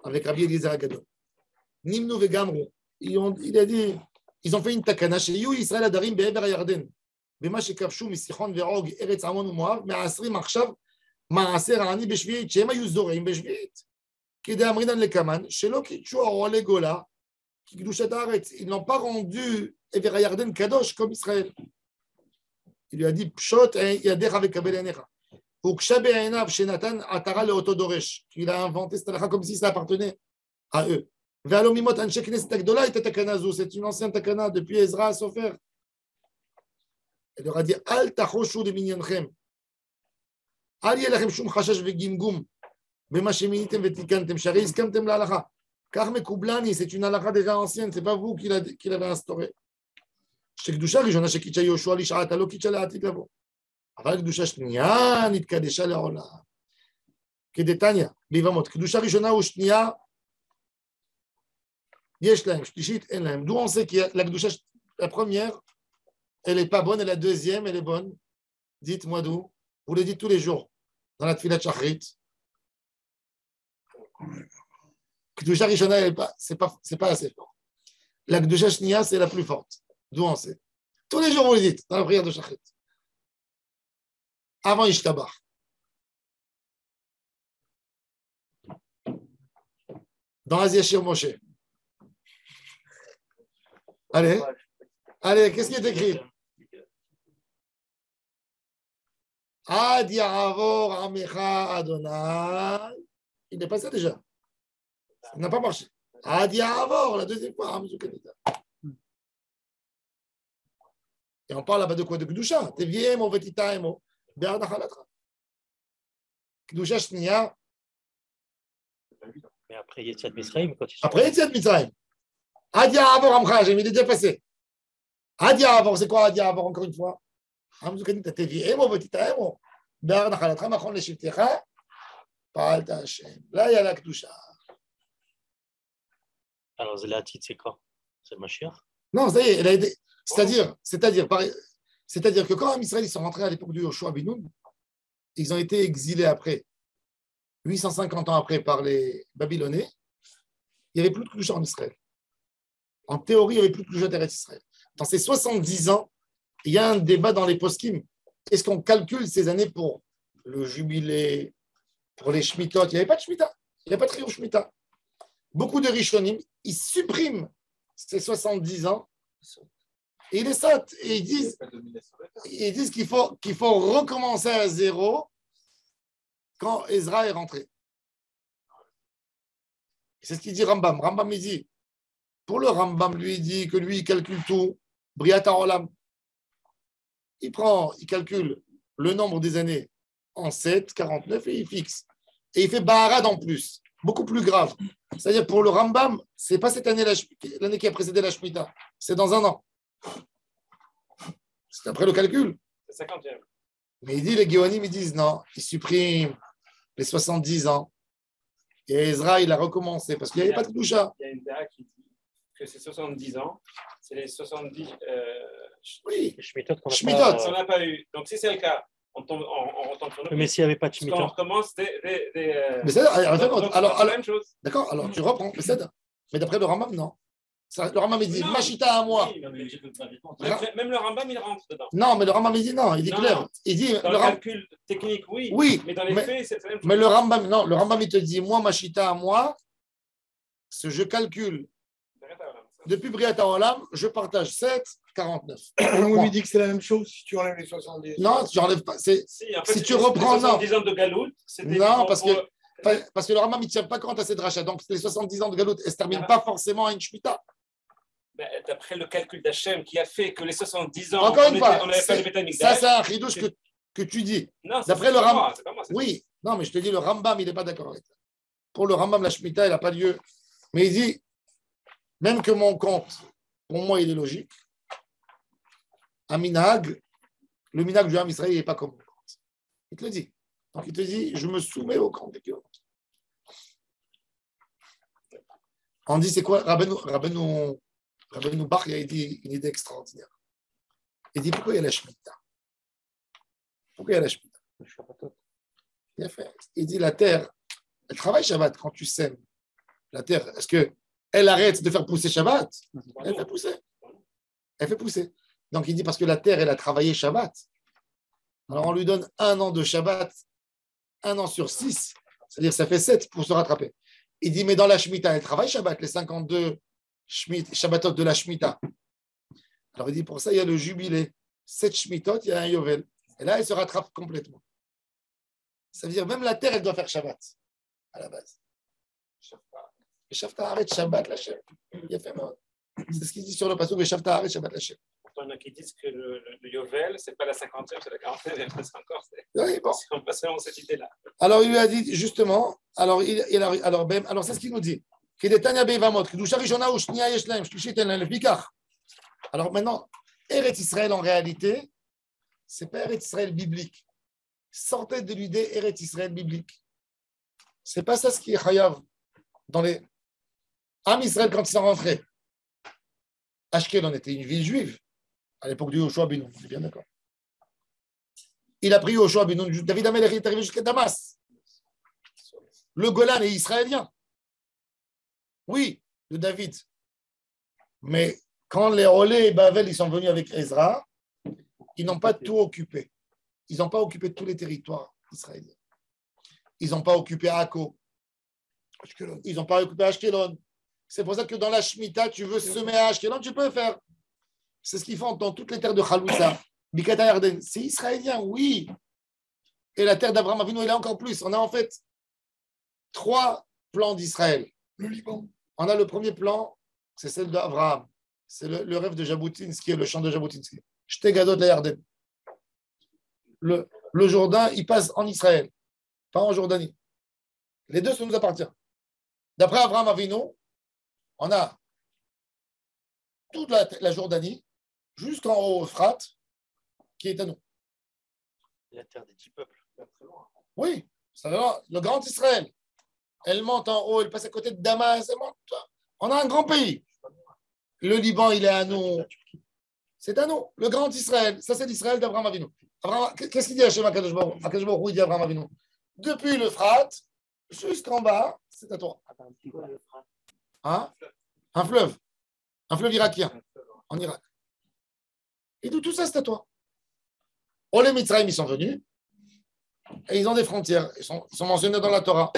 [SPEAKER 1] avec Rabbi Eliezer Agadol. Nimnu Vegamru, il a dit, ils ont fait une takana chez You Israël Adarim Be'eber Yarden. במה שכבשו מסיחון ועוג ארץ עמון ומואב, מעשרים עכשיו מעשר העני בשביעית, שהם היו זורעים בשביעית. כדי אמרינן לקמן, שלא קידשו עולי גולה, כי קדושת הארץ, ils n'ont pas rendu עבר הירדן קדוש comme Israël. Il lui a dit, פשוט ידיך וקבל עיניך. הוגשה בעיניו שנתן עטרה לאותו דורש, qu'il a inventé cette halakha comme si ça appartenait à eux. והלא מימות אנשי כנסת הגדולה את התקנה הזו, c'est une ancienne takana depuis Ezra à Sofer. Il leur a dit, Al tachoshu de minyanchem. Al yelachem shum chashash vegimgum. Bema sheminitem vetikantem. Shari iskamtem la halacha. Car mekoublani, c'est une halacha déjà ancienne, c'est pas vous qui l'avez instauré. Shekdusha rishona shekitcha Yoshua lish'at, alo kitcha la'atik lavo. אבל קדושה שנייה נתקדשה לעולם. כדתניא, ביבמות, קדושה ראשונה ושנייה, יש להם, שלישית אין להם. D'où on sait que la première, elle n'est pas bonne, et la deuxième, elle est bonne. Dites-moi d'où. Vous le dites tous les jours, dans la Tfilat Shachrit. Kedusha Rishona, c'est pas assez fort. La Kedusha Shniya, c'est la plus forte. D'où on sait. Tous les jours, vous le dites, dans la prière de Shachrit. Avant Ishtabach. Dans Aziashir Moshe. Allez, qu'est-ce qui est écrit? Ad Ya'avor Amecha Adonai. Il n'est pas ça déjà. Ça n'a pas marché. Ad Ya'avor, la deuxième fois, et on parle là-bas de quoi? De Kedusha. Teviemo vetitaemo. Be'adachalatra. Kedusha Shniya.
[SPEAKER 4] Mais après Yetziat Mitzrayim, quand ils sont...
[SPEAKER 1] Après Yetziat Mitzrayim. Ad Ya'avor Amcha, j'ai mis déjà passé. Ad Ya'avor, c'est quoi Ad Ya'avor encore une fois? Là, il y a la Kedusha.
[SPEAKER 4] Alors, Zelatit, c'est quoi? C'est le Mashiach?
[SPEAKER 1] Non, ça y est, elle a aidé. C'est-à-dire que quand les Israéliens sont rentrés à l'époque du Yoshua ben Nun, ils ont été exilés après, 850 ans après, par les Babylonais, il n'y avait plus de Kedusha en Israël. En théorie, il n'y avait plus de Kedusha d'Eretz Israël. Dans ces 70 ans, il y a un débat dans les poskim. Est-ce qu'on calcule ces années pour le jubilé, pour les Shemitot? Il n'y avait pas de Shemitah. Il n'y a pas de Chiyuv Shemitah. Beaucoup de Rishonim, ils suppriment ces 70 ans et ils les sautent. Et ils disent qu'il faut recommencer à zéro quand Ezra est rentré. C'est ce qu'il dit Rambam. Rambam, il dit, pour le Rambam, lui, il dit que lui, il calcule tout. Briat HaOlam. Il calcule le nombre des années en 7, 49 et il fixe. Et il fait Baharad en plus, beaucoup plus grave. C'est-à-dire pour le Rambam, ce n'est pas cette année, l'année qui a précédé la Shemitah, c'est dans un an. C'est après le calcul.
[SPEAKER 2] C'est 50e.
[SPEAKER 1] Mais il dit, les Géonim, ils disent non, ils suppriment les 70 ans. Et Ezra, il a recommencé parce qu'il n'y avait pas de doucha.
[SPEAKER 2] Il y a une date qui dit que c'est 70 ans, c'est les 70
[SPEAKER 1] Oui,
[SPEAKER 4] Shmitot qu'on
[SPEAKER 1] Shmitot.
[SPEAKER 2] on n'a pas eu. Donc si c'est le cas, on retombe sur le
[SPEAKER 4] Mais s'il n'y avait pas de
[SPEAKER 2] Parce qu'on
[SPEAKER 4] Shmitot.
[SPEAKER 2] recommence
[SPEAKER 1] Mais c'est
[SPEAKER 2] la même chose.
[SPEAKER 1] d'accord, alors tu reprends, mais d'après le Rambam, non. Le Rambam, il dit,
[SPEAKER 2] Non.
[SPEAKER 1] Machita à moi.
[SPEAKER 2] Oui, même le Rambam, il rentre dedans.
[SPEAKER 1] Non, mais le Rambam, il dit non, il dit
[SPEAKER 2] Non.
[SPEAKER 1] clair. Il dit,
[SPEAKER 2] Dans le calcul technique, oui.
[SPEAKER 1] Oui,
[SPEAKER 2] Mais dans les faits, c'est la même chose.
[SPEAKER 1] mais le Rambam, non, le Rambam, il te dit, moi, Machita à moi, ce je calcule. Depuis Briata Olam, je partage 7, 49.
[SPEAKER 3] On lui dit que c'est la même chose si tu enlèves les 70.
[SPEAKER 1] Non, tu n'enlèves pas. Si tu reprends, non.
[SPEAKER 2] 70 ans de Galout, c'était
[SPEAKER 1] Non, parce que le Rambam, il ne tient pas compte à cette rachat. Donc, les 70 ans de Galout, elles ne se terminent pas forcément à une Shemitah.
[SPEAKER 2] D'après le calcul d'Hachem qui a fait que les 70 ans,
[SPEAKER 1] Encore une fois,
[SPEAKER 2] on avait fait le Beth
[SPEAKER 1] ça, c'est un chidouche que tu dis.
[SPEAKER 2] Non,
[SPEAKER 1] d'après le Rambam.
[SPEAKER 2] C'est pas moi.
[SPEAKER 1] Oui, non, mais je te dis, le Rambam, il n'est pas d'accord avec ça. Pour le Rambam, la Shemitah, elle n'a pas lieu. Mais il dit, même que mon compte, pour moi, il est logique. Un minag, le minag du Ham Israël, il n'est pas comme mon compte. Il te le dit. Donc, il te dit, je me soumets au compte des kilomètres. On dit, c'est quoi Rabbeinu Bach, il a dit une idée extraordinaire. Il dit, pourquoi il y a la Shemitah? Pourquoi il y a la Shemitah? Il a fait. Il dit, la terre, elle travaille Shabbat quand tu sèmes. La terre, est-ce qu'elle arrête de faire pousser Shabbat? Elle fait pousser. Elle fait pousser. Donc il dit, parce que la terre, elle a travaillé Shabbat. Alors on lui donne 1 an de Shabbat, 1 an sur 6, c'est-à-dire ça fait 7 pour se rattraper. Il dit, mais dans la Shemitah, elle travaille Shabbat, les 52 Shabbatot de la Shemitah. Alors il dit, pour ça, il y a le jubilé. 7 Shemitot, il y a un Yovel. Et là, elle se rattrape complètement. Ça veut dire, même la terre, elle doit faire Shabbat, à la base. Et Shavta arrête Shabbat la Shem. Il a fait mal. C'est ce qu'il dit sur le passage, Shavta arrête Shabbat la Shem.
[SPEAKER 2] Pourtant, il y en a qui disent que le Yovel, ce n'est pas la 50e, c'est la 40e, et après, c'est encore.
[SPEAKER 1] Oui, bon.
[SPEAKER 2] On passe selon cette idée-là.
[SPEAKER 1] Alors, il lui a dit, justement, alors c'est ce qu'il nous dit. Alors maintenant, Eretz Israël, en réalité, ce n'est pas Eretz Israël biblique. Sortez de l'idée Eretz Israël biblique. Ce n'est pas ça ce qui est chayav dans les Am Israël quand ils sont rentrés. Ashkelon était une ville juive à l'époque du Yoshua ben Nun, on est bien d'accord. Il a pris Yoshua ben Nun, David Amelech est arrivé jusqu'à Damas. Le Golan est israélien. Oui, de David. Mais quand les Olé et Bavel ils sont venus avec Ezra, ils n'ont pas tout occupé. Ils n'ont pas occupé tous les territoires israéliens. Ils n'ont pas occupé Akko. Ils n'ont pas occupé Ashkelon. C'est pour ça que dans la Shemitah, tu veux semer à Ashkelon, tu peux le faire. C'est ce qu'ils font dans toutes les terres de Chalouza. Bikata Yarden, c'est israélien, oui. Et la terre d'Abraham Avinu, il a encore plus. On a en fait 3 plans d'Israël.
[SPEAKER 3] Le Liban.
[SPEAKER 1] On a le premier plan, c'est celle d'Abraham. C'est le rêve de Jaboutinsky, le chant de Jaboutinsky. Shtegadot la Yarden. Le Jourdain, il passe en Israël, pas en Jordanie. Les deux, ça nous appartient. D'après Abraham Avinu, on a toute la Jordanie jusqu'en haut au Euphrate qui est à nous.
[SPEAKER 4] La terre des 10 peuples.
[SPEAKER 1] Oui, ça va, le grand Israël. Elle monte en haut, elle passe à côté de Damas. Elle monte. On a un grand pays. Le Liban, il est à nous. C'est à nous. Le grand Israël. Ça, c'est l'Israël d'Abraham Avinu. Qu'est-ce qu'il dit à Hashem Akadosh Baruch Hu? Akadosh Baruch Hu, il dit à Abraham Avinu. Depuis l'Euphrate jusqu'en bas, c'est à toi. Hein? Un fleuve irakien, en Irak. Et tout ça, c'est à toi. Oh, les Mitzrayim, ils sont venus et ils ont des frontières. Ils sont mentionnés dans la Torah.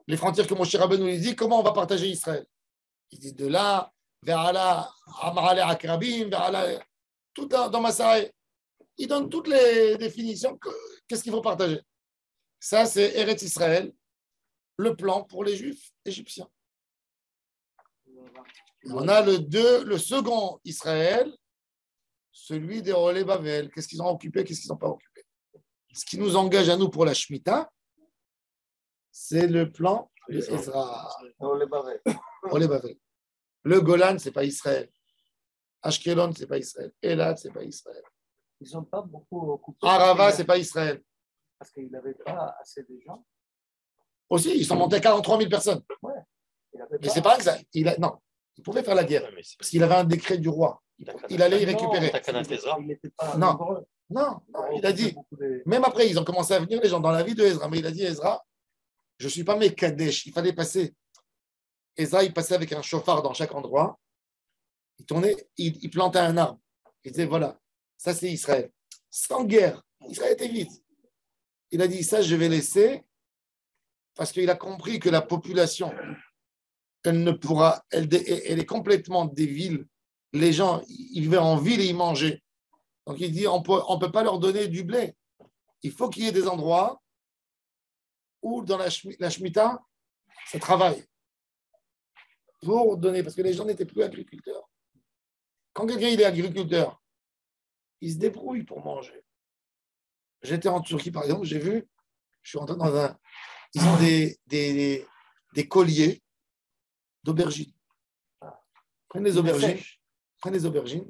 [SPEAKER 1] Les frontières que Moshe Rabbeinu nous dit, comment on va partager Israël? Il dit de là, vers là, Amarale Akrabim, vers là, tout dans Massaï. Il donne toutes les définitions. Qu'est-ce qu'il faut partager? Ça, c'est Eretz Israël, le plan pour les Juifs égyptiens. On a le second Israël, celui des Olé Bavel. Qu'est-ce qu'ils ont occupé, qu'est-ce qu'ils n'ont pas occupé? Ce qui nous engage à nous pour la Shemitah, c'est le plan de Ezra. Olé Bavel. Le Golan, ce n'est pas Israël. Ashkelon, ce n'est pas Israël. Elat, ce n'est pas Israël.
[SPEAKER 7] Ils n'ont pas beaucoup coupé.
[SPEAKER 1] Arava, c'est pas Israël.
[SPEAKER 7] Parce qu'il n'avait pas assez de gens.
[SPEAKER 1] Aussi, ils sont montés à 43 000 personnes.
[SPEAKER 7] Ouais.
[SPEAKER 1] Mais c'est pas que ça. Non, il pouvait faire la guerre.
[SPEAKER 4] Ouais, mais c'est-
[SPEAKER 1] Parce qu'il avait un décret du roi. Il allait y récupérer.
[SPEAKER 7] Il n'était pas
[SPEAKER 1] Non.
[SPEAKER 7] nombreux.
[SPEAKER 1] Non, il a dit. Même après, ils ont commencé à venir, les gens, dans la vie de Ezra. Mais il a dit, Ezra, je ne suis pas mes Kadesh. Il fallait passer. Ezra, il passait avec un chauffard dans chaque endroit. Il tournait, il plantait un arbre. Il disait, voilà, ça c'est Israël. Sans guerre. Israël était vite. Il a dit, ça, je vais laisser parce qu'il a compris que la population, elle ne pourra, elle est complètement des villes. Les gens, ils vivaient en ville et ils mangeaient. Donc il dit, on ne peut pas leur donner du blé. Il faut qu'il y ait des endroits où dans la Shemitah, ça travaille. Pour donner, parce que les gens n'étaient plus agriculteurs. Quand quelqu'un il est agriculteur, il se débrouille pour manger. J'étais en Turquie, par exemple, j'ai vu, je suis rentré dans un... Ils ont des colliers d'aubergines. Prennent les aubergines,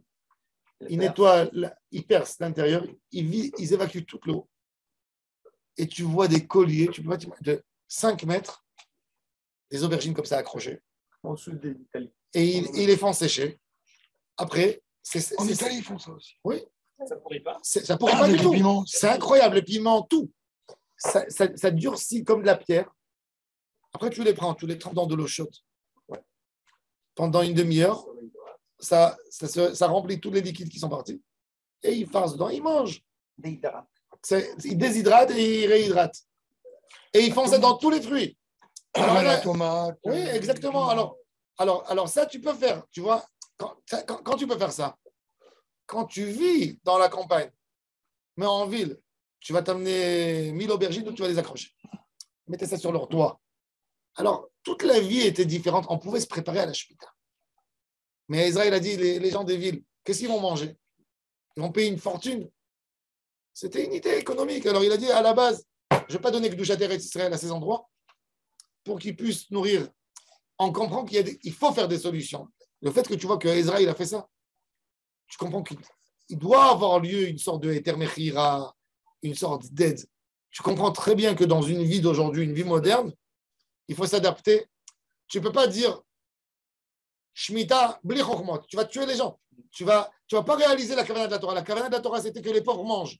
[SPEAKER 1] ils nettoient, ils percent l'intérieur, ils évacuent toute l'eau. Et tu vois des colliers, tu peux pas de 5 mètres, des aubergines comme ça accrochées.
[SPEAKER 7] Au sud de l'Italie.
[SPEAKER 1] Et ils les font sécher. Après,
[SPEAKER 3] En Italie, ils font ça aussi.
[SPEAKER 1] Oui.
[SPEAKER 2] Ça ne pourrit pas.
[SPEAKER 1] Ça pourrait pas du
[SPEAKER 3] Avec le
[SPEAKER 1] tout.
[SPEAKER 3] piment.
[SPEAKER 1] C'est incroyable, le piment, tout. Ça durcit comme de la pierre. Après, tu les trempes dans de l'eau chaude. Ouais. Pendant une demi-heure, ça remplit tous les liquides qui sont partis. Et ils farcent dedans, ils mangent. Ils déshydratent et ils réhydratent. Et ils font ça dans tous les fruits. Alors,
[SPEAKER 3] La tomate.
[SPEAKER 1] oui, exactement. Alors ça, tu peux faire. Tu vois, quand tu peux faire ça, quand tu vis dans la campagne, mais en ville, tu vas t'amener 1000 aubergines où tu vas les accrocher. Mettez ça sur leur toit. Alors, toute la vie était différente. On pouvait se préparer à la Shemitah. Mais Israël a dit, les gens des villes, qu'est-ce qu'ils vont manger? Ils vont payer une fortune. C'était une idée économique. Alors, il a dit, à la base, je ne vais pas donner que Kedushat Eretz Israël à ces endroits pour qu'ils puissent nourrir. On comprend qu'il faut faire des solutions. Le fait que tu vois que Israël a fait ça, tu comprends qu'il doit avoir lieu une sorte de Eter Mechira, une sorte d'aide. Tu comprends très bien que dans une vie d'aujourd'hui, une vie moderne, il faut s'adapter. Tu ne peux pas dire Shemitah, bli chokhmot, tu vas tuer les gens. Tu vas pas réaliser la kavanah de la Torah. La kavanah de la Torah, c'était que les pauvres mangent.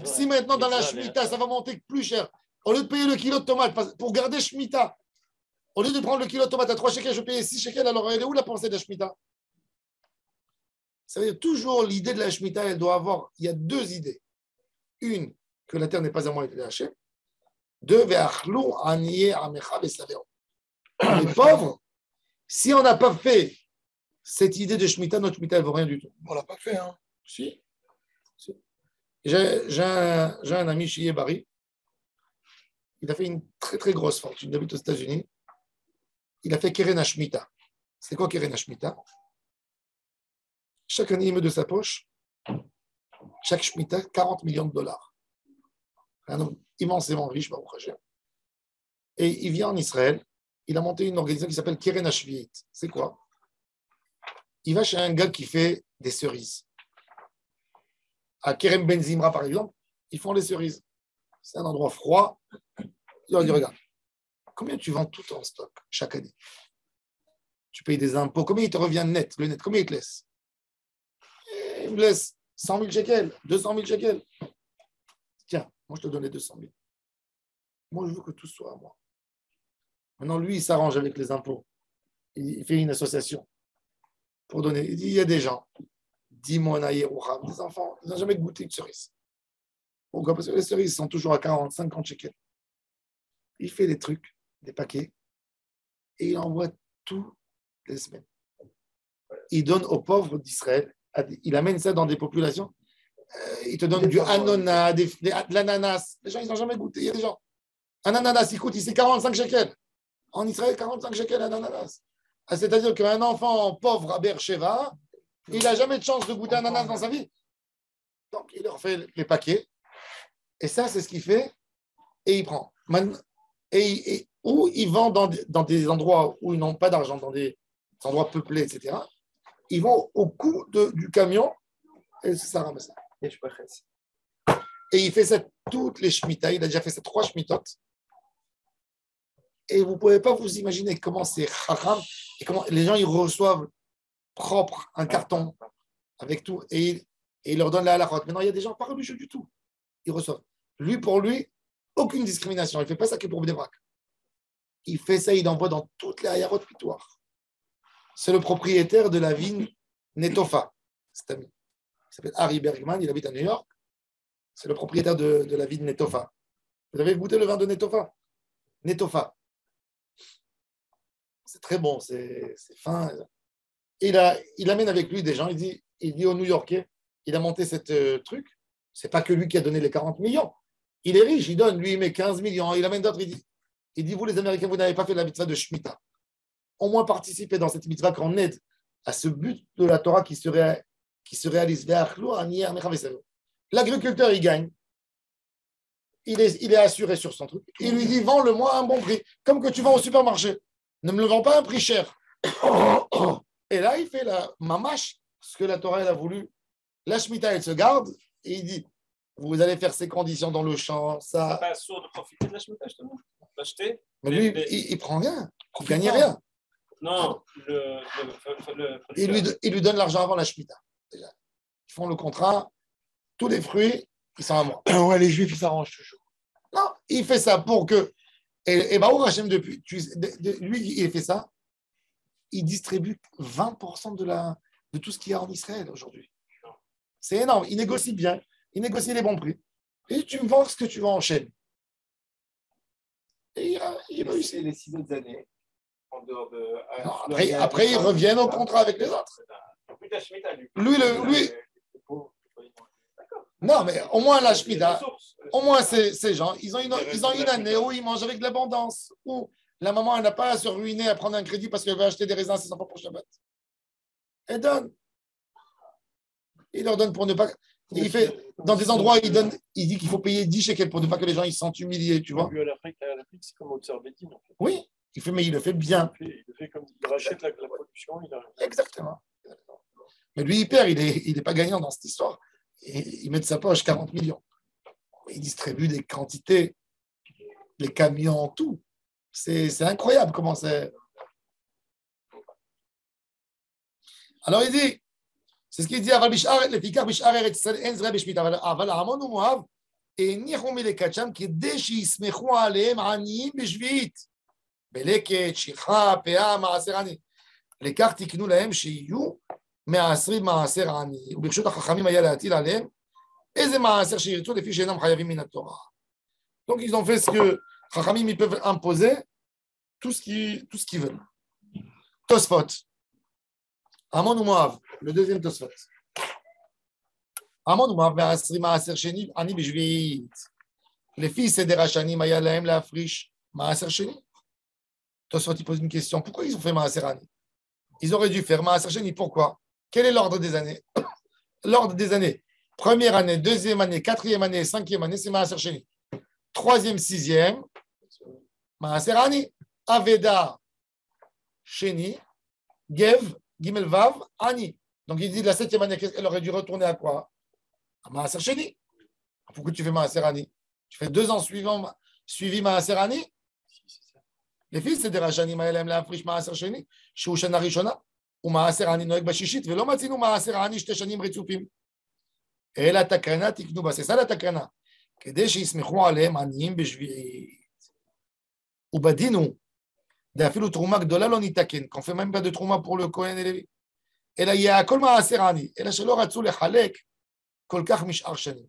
[SPEAKER 1] Si maintenant, dans la Shemitah, ça va monter plus cher, au lieu de payer le kilo de tomates, pour garder Shemitah, au lieu de prendre le kilo de tomates à 3 shekels, je paye 6 shekels, alors elle est où la pensée de la Shemitah? Ça veut dire toujours l'idée de la Shemitah, elle doit avoir, il y a 2 idées. Une, que la terre n'est pas à moi et de Hachem. 2, ve'achlou aniye amecha ve'savero. Les pauvres, si on n'a pas fait cette idée de Shemitah, notre Shemitah, elle ne vaut rien du tout.
[SPEAKER 3] On ne l'a pas fait, hein.
[SPEAKER 1] Si. J'ai un ami chez Yebari. Il a fait une très très grosse fortune. Il habite aux États-Unis. Il a fait Keren HaShemitah. C'est quoi Keren HaShemitah? Chaque année, il met de sa poche, chaque Shemitah, 40 millions de dollars. Un homme immensément riche, Baruch Hashem. Et il vient en Israël. Il a monté une organisation qui s'appelle Keren HaShvi'it. C'est quoi? Il va chez un gars qui fait des cerises. À Kerem Ben Zimra, par exemple, ils font les cerises. C'est un endroit froid. Il leur dit, regarde, combien tu vends tout en stock chaque année? Tu payes des impôts. Combien il te revient net? Le net, combien il te laisse? Il me laisse 100 000 shekels, 200 000 shekels. Tiens, moi, je te donne les 200 000. Moi, je veux que tout soit à moi. Maintenant, lui, il s'arrange avec les impôts. Il fait une association pour donner. Il dit, il y a des gens, dis-moi, des enfants, ils n'ont jamais goûté une cerise. Pourquoi? Parce que les cerises sont toujours à 40, 50 shekels. Il fait des trucs, des paquets, et il envoie tous les semaines. Il donne aux pauvres d'Israël, il amène ça dans des populations, il te donne du ananas, de l'ananas. Les gens, ils n'ont jamais goûté. Il y a des gens, un ananas, il coûte ici 45 shekels. En Israël, 45 shekels un ananas. C'est-à-dire qu'un enfant pauvre à Beersheba, il n'a jamais de chance de goûter un ananas dans sa vie. Donc, il leur fait les paquets. Et ça, c'est ce qu'il fait. Et il prend. Ou ils vont dans des endroits où ils n'ont pas d'argent, dans des endroits peuplés, etc. Ils vont au cou du camion et ça ramasse. Et il fait ça toutes les Shemitah. Il a déjà fait ça 3 Shemitot. Et vous ne pouvez pas vous imaginer comment c'est haram et comment les gens ils reçoivent propre un carton avec tout et il leur donne la halachot. Maintenant, il y a des gens pas religieux du tout. Ils reçoivent. Lui, pour lui, aucune discrimination. Il ne fait pas ça que pour Bnei-Brak. Il fait ça, il envoie dans toutes les ayarot pitoires. C'est le propriétaire de la vigne Netofa. Cet ami. Il s'appelle Harry Bergman, il habite à New York. C'est le propriétaire de la vigne Netofa. Vous avez goûté le vin de Netofa? Netofa. C'est très bon, c'est fin. Il amène avec lui des gens, il dit aux New-Yorkais, il a monté cette truc, c'est pas que lui qui a donné les 40 millions. Il est riche, il donne, lui il met 15 millions, il amène d'autres, il dit, vous les Américains, vous n'avez pas fait la mitzvah de Shemitah. Au moins participez dans cette mitzvah qu'on aide à ce but de la Torah qui se réalise. L'agriculteur, il gagne. Il est assuré sur son truc. Il lui dit, vends-le-moi à un bon prix, comme que tu vends au supermarché. Ne me le vends pas à un prix cher. Et là, il fait la mamache, ce que la Torah elle a voulu. La Shemitah, elle se garde et il dit, vous allez faire ces conditions dans le champ. Ça...
[SPEAKER 2] C'est pas sourd de profiter de la Shemitah, justement, d'acheter.
[SPEAKER 1] Mais lui, il prend rien. Il ne gagne rien.
[SPEAKER 2] Non,
[SPEAKER 1] il lui donne l'argent avant la Shemitah. Déjà. Ils font le contrat, tous les fruits, ils sont à moi.
[SPEAKER 3] Ouais, les Juifs, ils s'arrangent toujours.
[SPEAKER 1] Non, il fait ça pour que. Et Baruch Hashem, depuis, lui, il fait ça. Il distribue 20% de tout ce qu'il y a en Israël aujourd'hui. C'est énorme. Il négocie bien. Il négocie les bons prix. Et tu me vends ce que tu vends en chaîne. Et il réussit.
[SPEAKER 5] Les 6 autres années, en dehors de.
[SPEAKER 1] Non, après, ils reviennent au contrat avec les autres. Lui, non, mais au moins la Shemitah, au moins ces gens, ils ont une année où ils mangent avec de l'abondance, où la maman elle n'a pas à se ruiner à prendre un crédit parce qu'elle veut acheter des raisins à ses enfants pour Shabbat. Elle donne. Il leur donne pour ne pas. Il fait, dans des endroits, il dit qu'il faut payer 10 shekels pour ne pas que les gens ils se sentent humiliés, tu vois.
[SPEAKER 4] L'Afrique, c'est comme Haute-Sœur Bédine. En fait.
[SPEAKER 1] Oui, mais il le fait bien.
[SPEAKER 4] Il le fait comme il rachète la production.
[SPEAKER 1] Exactement. Mais lui, il perd, il n'est pas gagnant dans cette histoire. Il met de sa poche 40 millions. Il distribue des quantités, les camions, tout. C'est incroyable comment c'est. Alors il dit, c'est ce qu'il dit, Aval Bishar, le Fikar Bishar Eretz Enzra Bishmit, Aval Amon ou Moav, et Nichom Lekacham, qui déchi Smechou Aleem Ani Bishvit, Beleket, Shicha, Pea, Maaserani. Les cartes qui nous l'aiment chez You. מעשרים מעשר עני, וברשות החכמים היה להטיל עליהם איזה מעשר שירצו לפי שאינם חייבים מן התורה. Donc ils ont fait ce que Chachamim ils peuvent imposer tout ce qu'ils veulent. Tosfot. Amon ou Moav, le deuxième Tosfot. Amon ou Moav מעשרים מעשר שני עני בשביעית. לפי סדר השנים היה להם להפריש מעשר שני. Tosfot il pose une question, pourquoi ils ont fait מעשר עני? Ils auraient dû faire מעשר שני, pourquoi? Quel est l'ordre des années? L'ordre des années. Première année, deuxième année, quatrième année, cinquième année, c'est Maaser Sheni. Troisième, sixième, Maaser Ani. Aveda Sheni, Gev, Gimel Vav, Ani. Donc il dit la septième année, elle aurait dû retourner à quoi? À Maaser Sheni. Pourquoi tu fais Maaser Ani? Tu fais 2 ans suivi Maaser Ani? Les fils, c'est des Rachanim, Maëlem, la friche Maaser Sheni, Shou Shana Rishona. ומעשר עני נוהג בשישית, ולא מצינו מעשר עני 2 שנים רצופים. אלא תקנה תקנו בססה לתקנה, כדי שיסמכו עליהם עניים בשביעית. ובדינו, ואפילו תרומה גדולה לא ניתקן, qu'on fait même pas de תרומה pour le כהן הלוי, אלא יהיה הכל מעשר עני, אלא שלא רצו לחלק כל כך משאר שנים.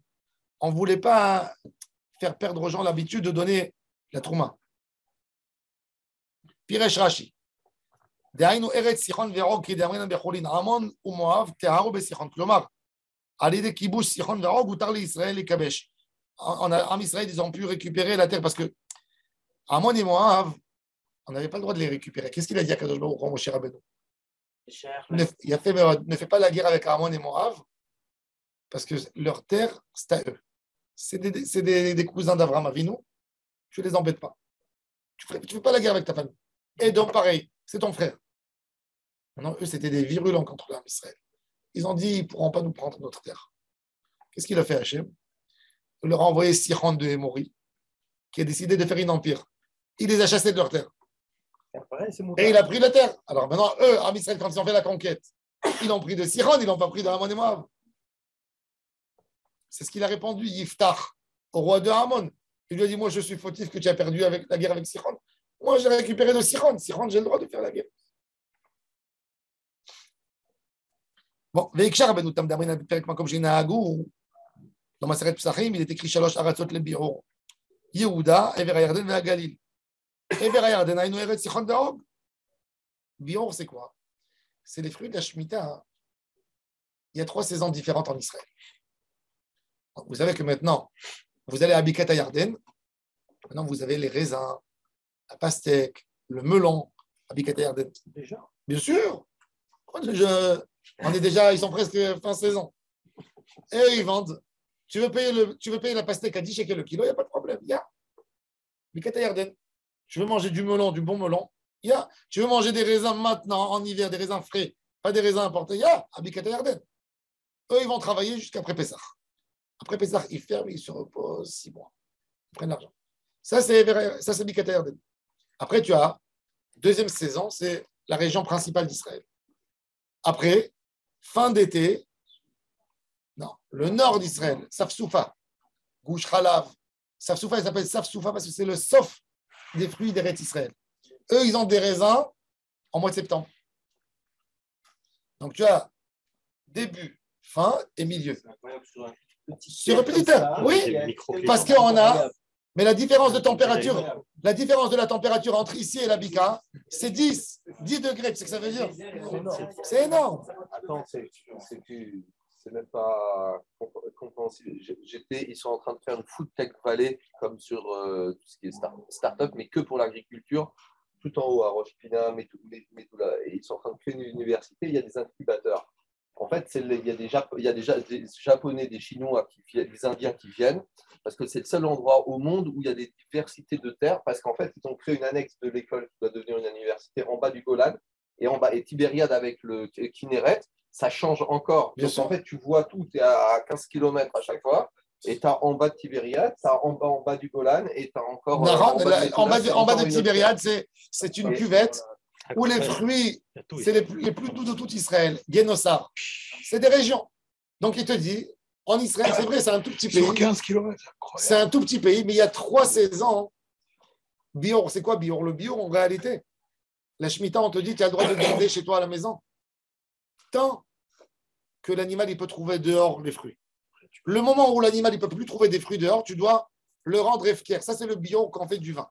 [SPEAKER 1] On ne voulait pas faire perdre aux gens l'habitude de donner la trouma. פירש רש"י. דהיינו ארץ סיחון ועוג כי דאמרינן בחולין עמון ומואב תהרו בסיחון. כלומר, על ידי כיבוש סיחון ועוג הותר לישראל לכבש. עם ישראל, ils ont pu récupérer la terre parce que Amon et Moab, on n'avait pas le droit de les récupérer. Qu'est-ce qu'il a dit à Kadosh Baruch Hu, Moshe Rabbeinu? Ne fais pas la guerre avec Amon et Moab parce que leur terre, c'est à eux. C'est des cousins d'Avraham Avinu. Tu ne les embêtes pas. Tu ne fais pas la guerre avec ta famille. Et donc, pareil, c'est ton frère. Maintenant, eux, c'était des virulents contre l'Israël. Ils ont dit, ils ne pourront pas nous prendre notre terre. Qu'est-ce qu'il a fait Hachem? Il leur a envoyé Sichon de Hémori, qui a décidé de faire une empire. Il les a chassés de leur terre. Et il a pris la terre. Alors maintenant, eux, Am Israël, quand ils ont fait la conquête, ils l'ont pris de Sichon, ils l'ont pas pris de Hamon et Moab. C'est ce qu'il a répondu, Yiftach, au roi de Hamon. Il lui a dit, moi, je suis fautif que tu as perdu avec la guerre avec Sichon. Moi, j'ai récupéré de Sichon. Sichon, j'ai le droit de faire la guerre. Bon, Veikshar, ben, nous t'avons d'abord un peu comme j'ai Nahagou. Dans Maseret Psachim, il est écrit Shalosh Aratzot le Biro. Yehuda, Ever Yarden et Galil. Ever Yarden, Aïnou Eret Sichon Daog. Biro, c'est quoi? C'est les fruits de la Shemitah. Il y a 3 saisons différentes en Israël. Donc, vous savez que maintenant, vous allez à Bikat Yarden. Maintenant, vous avez les raisins, la pastèque, le melon à Bikat Yarden.
[SPEAKER 7] Déjà?
[SPEAKER 1] Bien sûr. On est déjà, ils sont presque fin saison. Et eux, ils vendent. Tu veux payer la pastèque à 10 shekels le kilo, il n'y a pas de problème. Il y a. Bikat Yarden. Tu veux manger du melon, du bon melon, il y a. Tu veux manger des raisins maintenant, en hiver, des raisins frais, pas des raisins importés, il y a. À Bikat Yarden. Eux, ils vont travailler jusqu'après Pessah. Après Pessah, ils ferment, ils se reposent 6 mois. Ils prennent l'argent. Ça, c'est Bikat Yarden. Après, tu as deuxième saison, c'est la région principale d'Israël. Après, fin d'été, non, le nord d'Israël, Safsoufa, Gouche Khalav. Safsoufa, il s'appelle Safsoufa parce que c'est le sof des fruits d'Eretz Israël. Eux, ils ont des raisins en mois de septembre. Donc, tu as début, fin et milieu. Sur un petit terre, oui, parce qu'on a. Mais la différence de température, la différence de la température entre ici et la Bika, c'est 10 degrés. C'est ce que ça veut dire. C'est énorme.
[SPEAKER 6] Attends, c'est même pas compréhensible. Ils sont en train de faire une food tech valley comme sur tout ce qui est start-up, mais que pour l'agriculture, tout en haut à Rosh Pinam et tout là. Et ils sont en train de créer une université. Il y a des incubateurs. En fait, il y a déjà des Japonais, des Chinois, des Indiens qui viennent, parce que c'est le seul endroit au monde où il y a des diversités de terres, parce qu'en fait, ils ont créé une annexe de l'école qui doit devenir une université en bas du Golan, et en bas, et Tibériade avec le Kinneret, ça change encore. Donc, en fait, tu vois tout, tu es à 15 km à chaque fois, et tu as en bas de Tibériade, tu as en bas du Golan, et tu as encore.
[SPEAKER 1] En bas de Tibériade, c'est une cuvette où les fruits, c'est les plus doux de tout Israël, Génossar. C'est des régions. Donc, il te dit, en Israël, c'est vrai, c'est un tout petit pays.
[SPEAKER 3] Sur 15 km.
[SPEAKER 1] C'est un tout petit pays, mais il y a 3 saisons. Bior, c'est quoi Bior? Le Bior, en réalité, la Shemitah, on te dit, tu as le droit de garder chez toi à la maison. Tant que l'animal, il peut trouver dehors les fruits. Le moment où l'animal, il ne peut plus trouver des fruits dehors, tu dois le rendre efficace. Ça, c'est le Bior quand on fait du vin.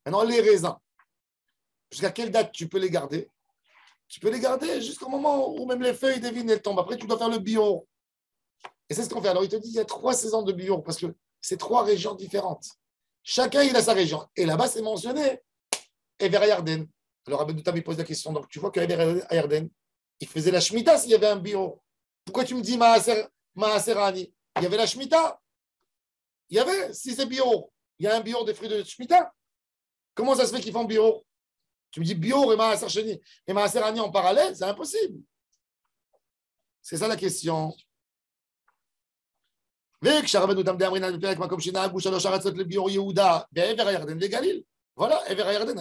[SPEAKER 1] Maintenant, les raisins. Jusqu'à quelle date tu peux les garder? Tu peux les garder jusqu'au moment où même les feuilles des vignes elles tombent. Après, tu dois faire le bio. Et c'est ce qu'on fait. Alors, il te dit qu'il y a 3 saisons de bio parce que c'est 3 régions différentes. Chacun, il a sa région. Et là-bas, c'est mentionné Ever Yarden. Alors, Abed Doutam, il pose la question. Donc, tu vois qu'à Ever Yarden, il faisait la Shemitah s'il y avait un bio. Pourquoi tu me dis Maaserani? Il y avait la Shemitah. Il y avait, si c'est bio, il y a un bio des fruits de Shemitah. Comment ça se fait qu'ils font bio? Tu me dis bio et Maaser Ani en parallèle, c'est impossible. C'est ça la question. Voilà, Ever Yarden,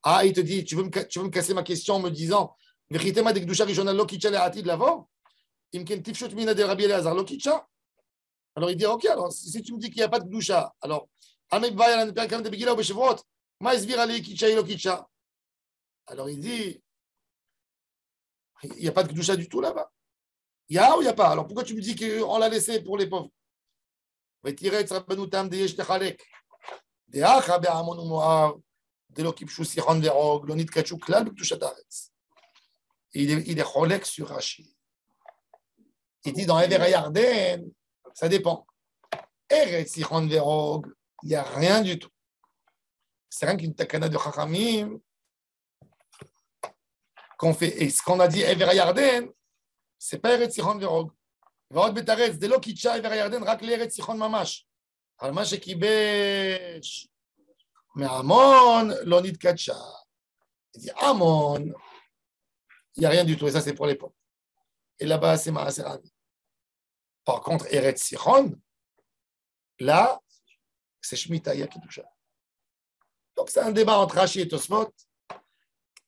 [SPEAKER 1] ah, il te dit, tu veux me casser ma question en me disant, alors il dit, ok, alors si tu me dis qu'il n'y a pas de Gdusha, alors, alors il dit, il n'y a pas de Gdusha du tout là-bas. Il y a ou il n'y a pas? Alors pourquoi tu me dis qu'on l'a laissé pour les pauvres? Il est cholek sur Rashi. Il dit dans Ever Yarden, ça dépend. Eretz Sichon Verog, il n'y a rien du tout. C'est rien qu'une takana de Chachamim qu'on fait. Et ce qu'on a dit Ever Yarden, c'est pas Eretz Sichon Verog. Verog Betaretz, de lo kitcha Ever Yarden, rak l'Eretz Sichon mamash. על מה שקיבש מהמון לא נתקדשה. Il dit Amon, il n'y a rien du tout. Et ça, c'est pour les pauvres. Et là-bas, c'est Maaser Ani. Par contre, Eretz Sichon, là, c'est Shemitah, il y a Kedusha. Donc, c'est un débat entre Rashi et Tosfot.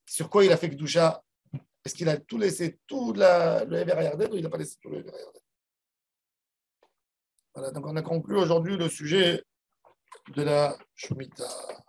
[SPEAKER 1] Sur quoi il a fait Kedusha? Est-ce qu'il a tout laissé, tout le Ever Yarden, ou il n'a pas laissé tout le Ever Yarden? Voilà, donc on a conclu aujourd'hui le sujet de la Shemitah.